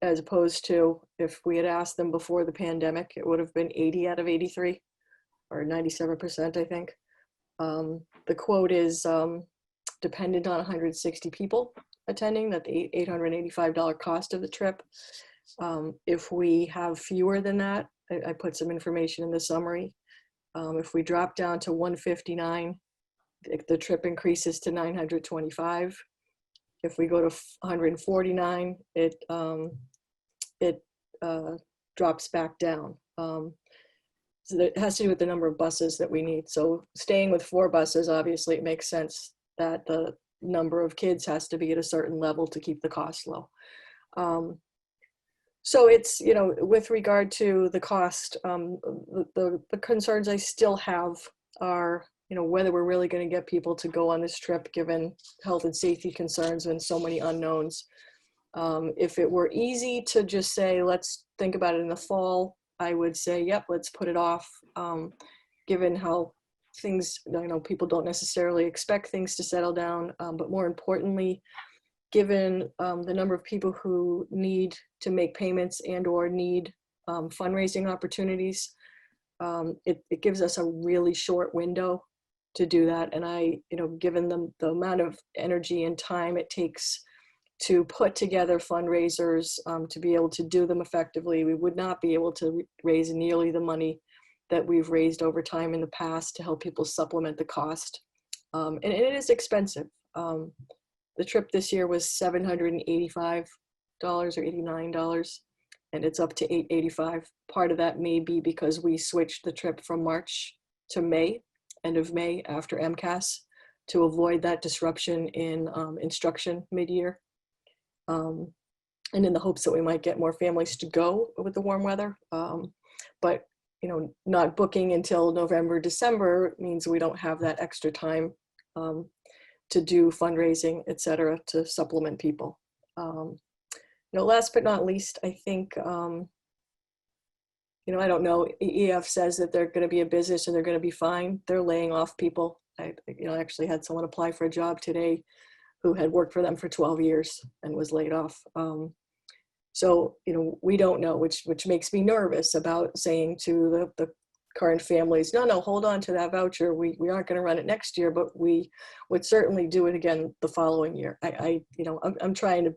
as opposed to if we had asked them before the pandemic, it would have been 80 out of 83, or 97%, I think. The quote is dependent on 160 people attending, that the $885 cost of the trip. If we have fewer than that, I put some information in the summary. If we drop down to 159, the trip increases to 925. If we go to 149, it drops back down. So it has to do with the number of buses that we need. So staying with 4 buses, obviously it makes sense that the number of kids has to be at a certain level to keep the cost low. So it's, with regard to the cost, the concerns I still have are, whether we're really going to get people to go on this trip given health and safety concerns and so many unknowns. If it were easy to just say, let's think about it in the fall, I would say, yep, let's put it off, given how things, people don't necessarily expect things to settle down, but more importantly, given the number of people who need to make payments and or need fundraising opportunities, it gives us a really short window to do that. And given the amount of energy and time it takes to put together fundraisers, to be able to do them effectively, we would not be able to raise nearly the money that we've raised over time in the past to help people supplement the cost. And it is expensive. The trip this year was $785 or $89, and it's up to $885. Part of that may be because we switched the trip from March to May, end of May after MCAS, to avoid that disruption in instruction mid-year. And in the hopes that we might get more families to go with the warm weather. But, not booking until November, December means we don't have that extra time to do fundraising, et cetera, to supplement people. Last but not least, I think, I don't know, EF says that they're going to be a business and they're going to be fine. They're laying off people. I actually had someone apply for a job today who had worked for them for 12 years and was laid off. So, we don't know, which makes me nervous about saying to the current families, no, hold on to that voucher. We aren't going to run it next year, but we would certainly do it again the following year. I'm trying to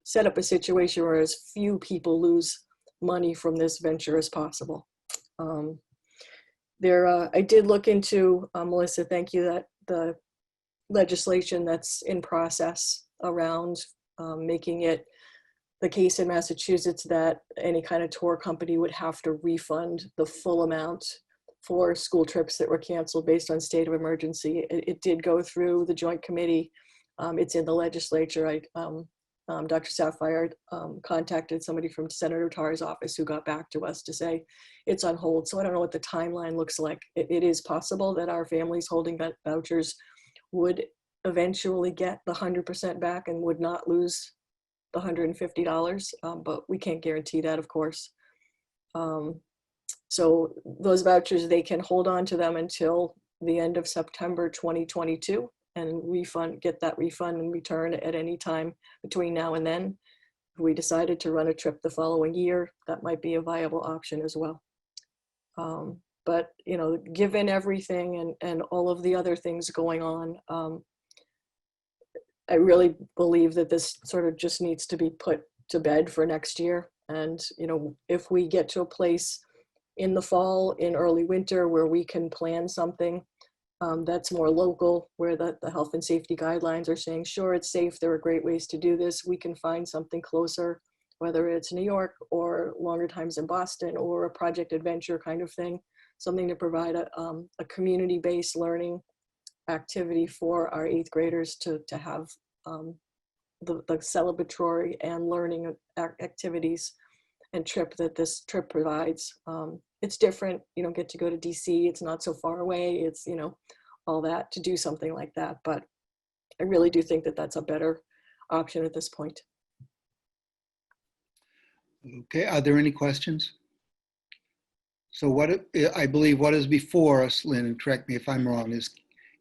set up a situation where as few people lose money from this venture as possible. I did look into, Melissa, thank you, that the legislation that's in process around making it the case in Massachusetts that any kind of tour company would have to refund the full amount for school trips that were canceled based on state of emergency. It did go through the joint committee. It's in the legislature. Dr. Sapphire contacted somebody from Senator Tarr's office who got back to us to say it's on hold. So I don't know what the timeline looks like. It is possible that our families holding vouchers would eventually get the 100% back and would not lose the $150, but we can't guarantee that, of course. So those vouchers, they can hold on to them until the end of September 2022 and get that refund and return at any time between now and then. If we decided to run a trip the following year, that might be a viable option as well. But given everything and all of the other things going on, I really believe that this sort of just needs to be put to bed for next year. And, if we get to a place in the fall, in early winter, where we can plan something that's more local, where the health and safety guidelines are saying, sure, it's safe, there are great ways to do this, we can find something closer, whether it's New York or longer times in Boston or a project adventure kind of thing, something to provide a community-based learning activity for our 8th graders to have the celebratory and learning activities and trip that this trip provides. It's different. You don't get to go to DC. It's not so far away. It's, all that to do something like that. But I really do think that that's a better option at this point. Okay, are there any questions? So I believe what is before us, Lynn, and correct me if I'm wrong,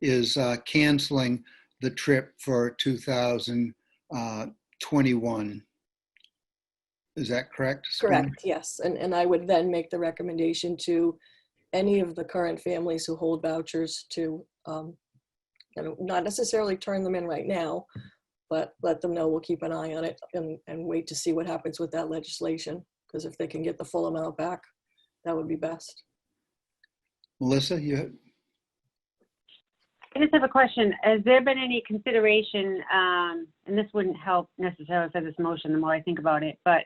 is canceling the trip for 2021. Is that correct? Correct, yes. And I would then make the recommendation to any of the current families who hold vouchers to not necessarily turn them in right now, but let them know we'll keep an eye on it and wait to see what happens with that legislation. Because if they can get the full amount back, that would be best. Melissa, I just have a question. Has there been any consideration, and this wouldn't help necessarily for this motion the more I think about it, but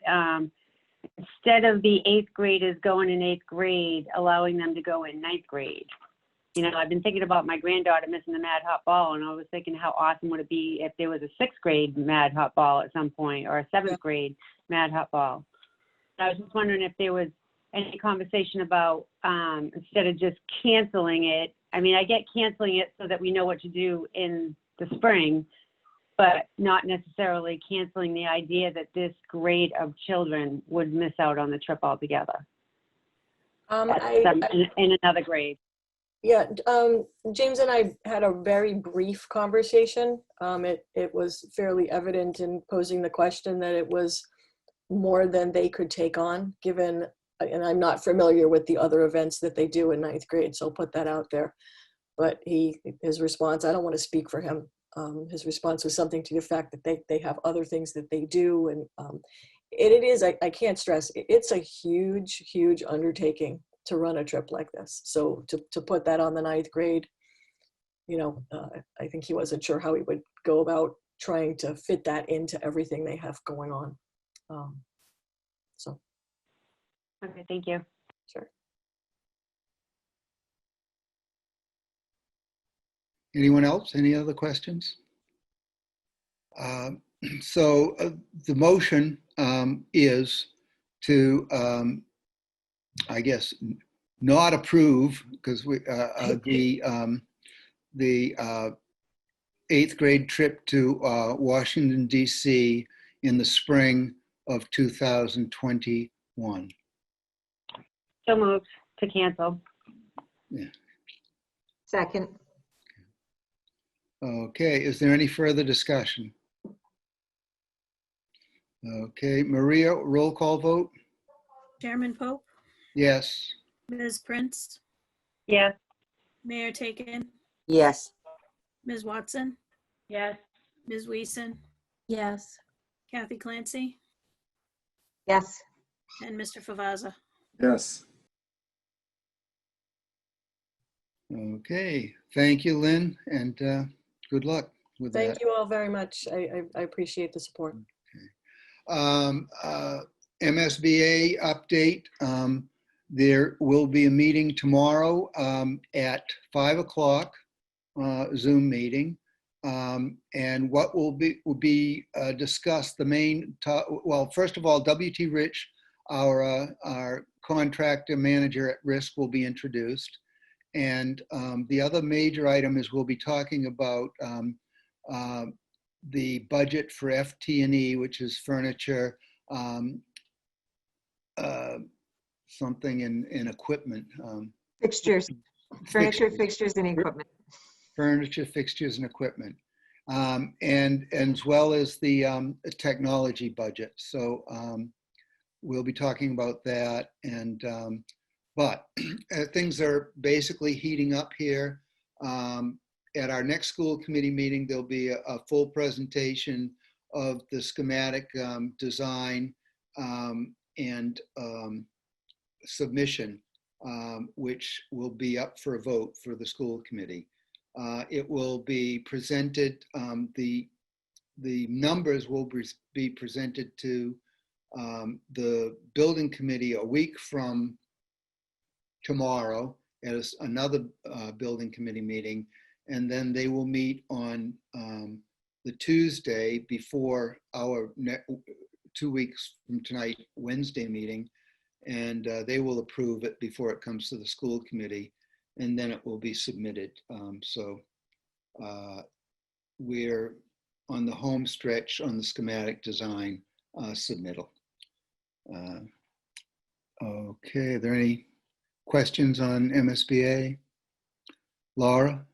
instead of the 8th graders going in 8th grade, allowing them to go in 9th grade? I've been thinking about my granddaughter missing the Mad Hot Ball, and I was thinking how awesome would it be if there was a 6th grade Mad Hot Ball at some point, or a 7th grade Mad Hot Ball. I was just wondering if there was any conversation about, instead of just canceling it, I get canceling it so that we know what to do in the spring, but not necessarily canceling the idea that this grade of children would miss out on the trip altogether. In another grade. Yeah, James and I had a very brief conversation. It was fairly evident in posing the question that it was more than they could take on, given, and I'm not familiar with the other events that they do in 9th grade, so I'll put that out there. But his response, I don't want to speak for him. His response was something to the effect that they have other things that they do. And it is, I can't stress, it's a huge, huge undertaking to run a trip like this. So to put that on the 9th grade, I think he wasn't sure how he would go about trying to fit that into everything they have going on. Okay, thank you. Sure. anyone else? Any other questions? So the motion is to I guess, not approve, because the 8th grade trip to Washington, D.C. in the spring of 2021. So moved to cancel. Second. Okay, is there any further discussion? Okay, Maria, roll call vote? Chairman Pope, Yes. Ms. Prince, Yes. Mayor Taken, Yes. Ms. Watson, Yes. Ms. Weason, Yes. Kathy Clancy, Yes. and Mr. Favazza. Yes. Okay, thank you, Lynn, and good luck with that. Thank you all very much. I appreciate the support. MSBA update. There will be a meeting tomorrow at 5 o'clock, Zoom meeting. And what will be discussed, the main, well, first of all, W.T. Rich, our contractor manager at risk, will be introduced. And the other major item is we'll be talking about the budget for FT&E, which is furniture, something in equipment. Fixtures, furniture, fixtures, and equipment. Furniture, fixtures, and equipment. And as well as the technology budget. So we'll be talking about that. And but things are basically heating up here. At our next school committee meeting, there'll be a full presentation of the schematic design and submission, which will be up for a vote for the school committee. It will be presented, the numbers will be presented to the building committee a week from tomorrow as another building committee meeting. And then they will meet on the Tuesday before our 2 weeks from tonight, Wednesday meeting. And they will approve it before it comes to the school committee. And then it will be submitted. So we're on the home stretch on the schematic design submittal. Okay, are there any questions on MSBA? Laura?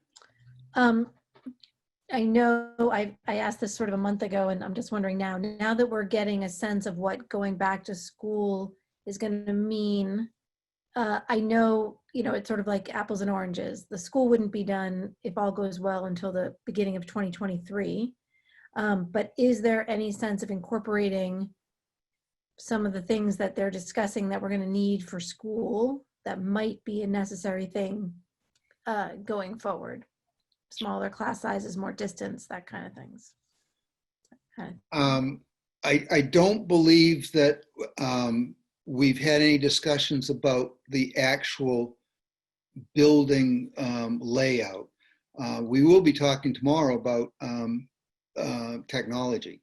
I know I asked this sort of a month ago, and I'm just wondering now that we're getting a sense of what going back to school is going to mean. I know, it's sort of like apples and oranges. The school wouldn't be done, if all goes well, until the beginning of 2023. But is there any sense of incorporating some of the things that they're discussing that we're going to need for school that might be a necessary thing going forward? Smaller class sizes, more distance, that kind of things. I don't believe that we've had any discussions about the actual building layout. We will be talking tomorrow about technology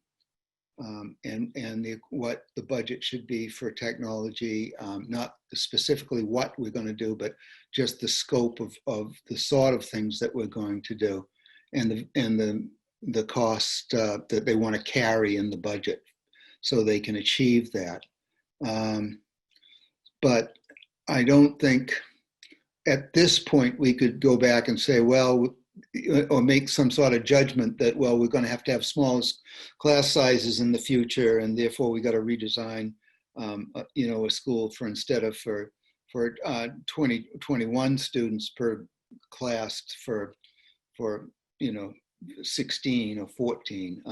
and what the budget should be for technology, not specifically what we're going to do, but just the scope of the sort of things that we're going to do and the cost that they want to carry in the budget so they can achieve that. But I don't think at this point we could go back and say, well, or make some sort of judgment that, well, we're going to have smaller class sizes in the future, and therefore we got to redesign, a school for instead of for 21 students per class for 16 or 14.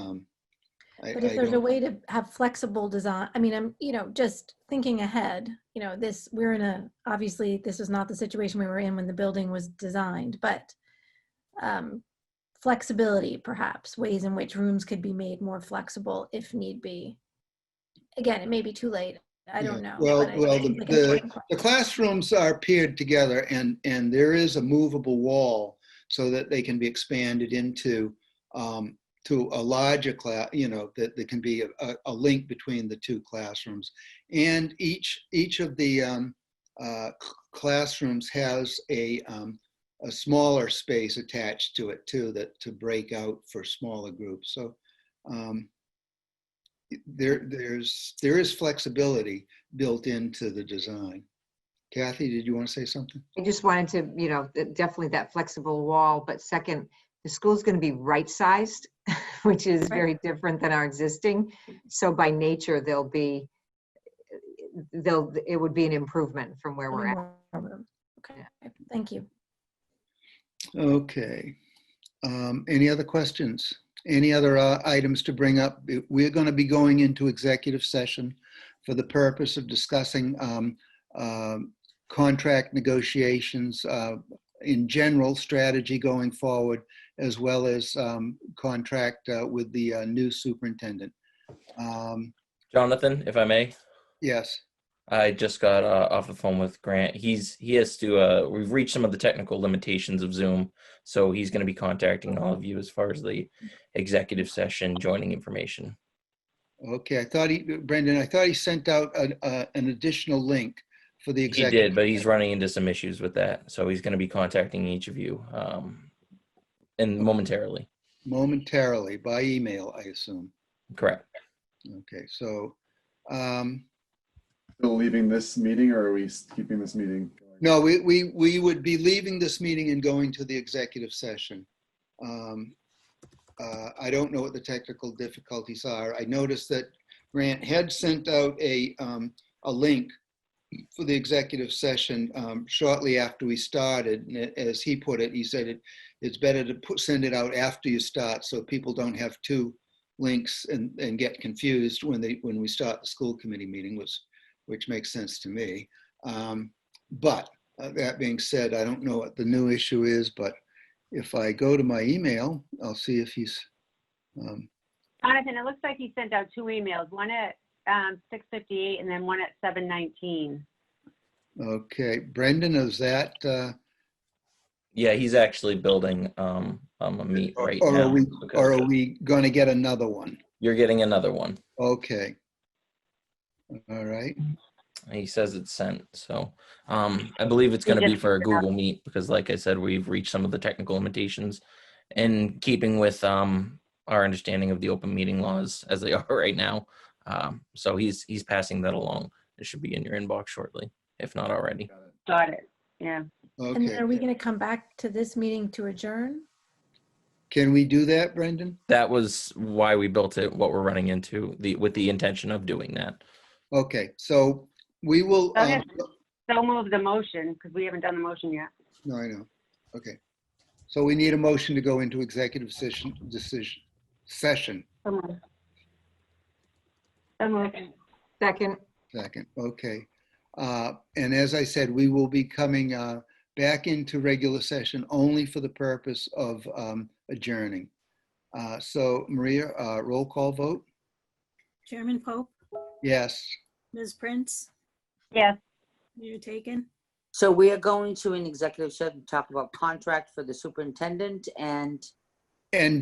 But if there's a way to have flexible design, I mean, I'm, just thinking ahead, obviously this is not the situation we were in when the building was designed, but flexibility, perhaps, ways in which rooms could be made more flexible if need be. Again, it may be too late. I don't know. Well, but the classrooms are paired together, and there is a movable wall so that they can be expanded into to a larger class. That there can be a link between the two classrooms, and each of the classrooms has a smaller space attached to it too, that to break out for smaller groups. So there is flexibility built into the design. Kathy, did you want to say something? I just wanted to, definitely that flexible wall, but second, the school's going to be right-sized, which is very different than our existing. So by nature, it would be an improvement from where we're at. Okay, thank you. Okay. Any other questions? Any other items to bring up? We're going to be going into executive session for the purpose of discussing contract negotiations, in general, strategy going forward, as well as contract with the new superintendent. Jonathan, if I may. Yes. I just got off the phone with Grant. He has to, we've reached some of the technical limitations of Zoom, so he's going to be contacting all of you as far as the executive session joining information. Okay, Brendan, I thought he sent out an additional link for the He executive. did, but he's running into some issues with that, so he's going to be contacting each of you and momentarily. Momentarily, by email, I assume. Correct. Okay, so Still leaving this meeting, or are we keeping this meeting going? no, we would be leaving this meeting and going to the executive session. I don't know what the technical difficulties are. I noticed that Grant had sent out a link for the executive session shortly after we started. And as he put it, he said it's better to send it out after you start, so people don't have two links and get confused when we start the school committee meeting, which makes sense to me. But that being said, I don't know what the new issue is, but if I go to my email, I'll see if he's. Jonathan, it looks like he sent out two emails, one at 6:58 and then one at 7:19. Okay, Brendan, is that? Yeah, he's actually building a meet right or now. Are we going to get another one? You're getting another one. Okay. All right. He says it's sent, so I believe it's going to be for a Google Meet because, like I said, we've reached some of the technical limitations in keeping with our understanding of the open meeting laws as they are right now. So he's passing that along. It should be in your inbox shortly, if not already. Got it. Yeah. And Okay. then are we going to come back to this meeting to adjourn? Can we do that, Brendan? That was why we built it. What we're running into with the intention of doing that. Okay, so we will. So move the motion because we haven't done the motion yet. No, I know. Okay, so we need a motion to go into executive session. So moved. So moved. Second. Okay. And as I said, we will be coming back into regular session only for the purpose of adjourning. So Maria, roll call vote? Chairman Pope, Yes. Ms. Prince, Yes. Mayor Taken, So we are going to an executive session to talk about contract for the superintendent and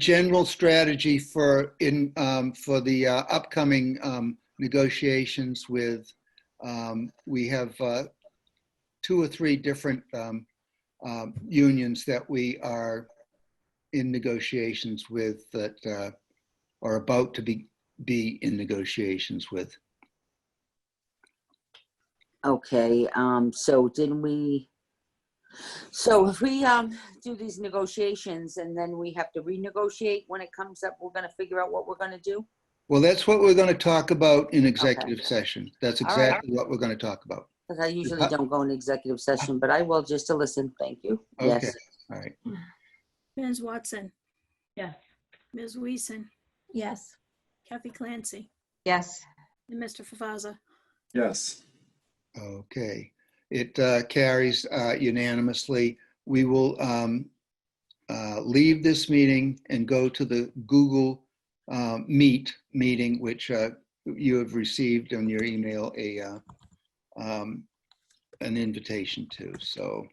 general strategy for the upcoming negotiations with, we have 2 or 3 different unions that we are in negotiations with that are about to be in negotiations with. okay, so if we do these negotiations and then we have to renegotiate when it comes up, we're going to figure out what we're going to do? Well, that's what we're going to talk about in executive session. That's All right. exactly what we're going to talk about. Because I usually don't go in executive session, but I will just to listen. Thank you. Okay, Yes. all right. Ms. Watson, Yes. Ms. Weason, Yes. Kathy Clancy, Yes. and Mr. Favazza. Yes. Okay, it carries unanimously. We will leave this meeting and go to the Google Meet meeting, which you have received on your email an invitation to. So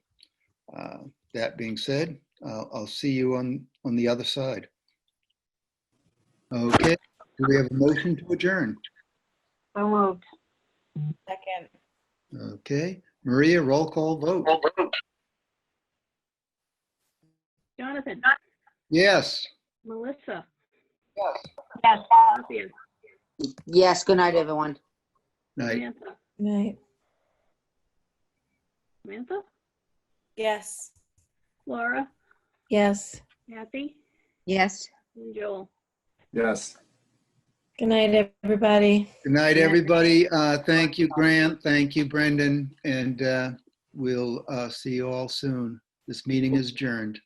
that being said, I'll see you on the other side. Okay, do we have a motion to adjourn? So moved. Second. Okay, Maria, roll call vote. Jonathan, Yes. Melissa, Yes. Sophia, Yes, good night, everyone. Night. Samantha, Right. Samantha, Yes. Laura, Yes. Kathy, Yes. and Joel. Yes. Good night, everybody. Good night, Yeah. everybody. Thank you, Grant. Thank you, Brendan. And we'll see you all soon. This meeting is adjourned.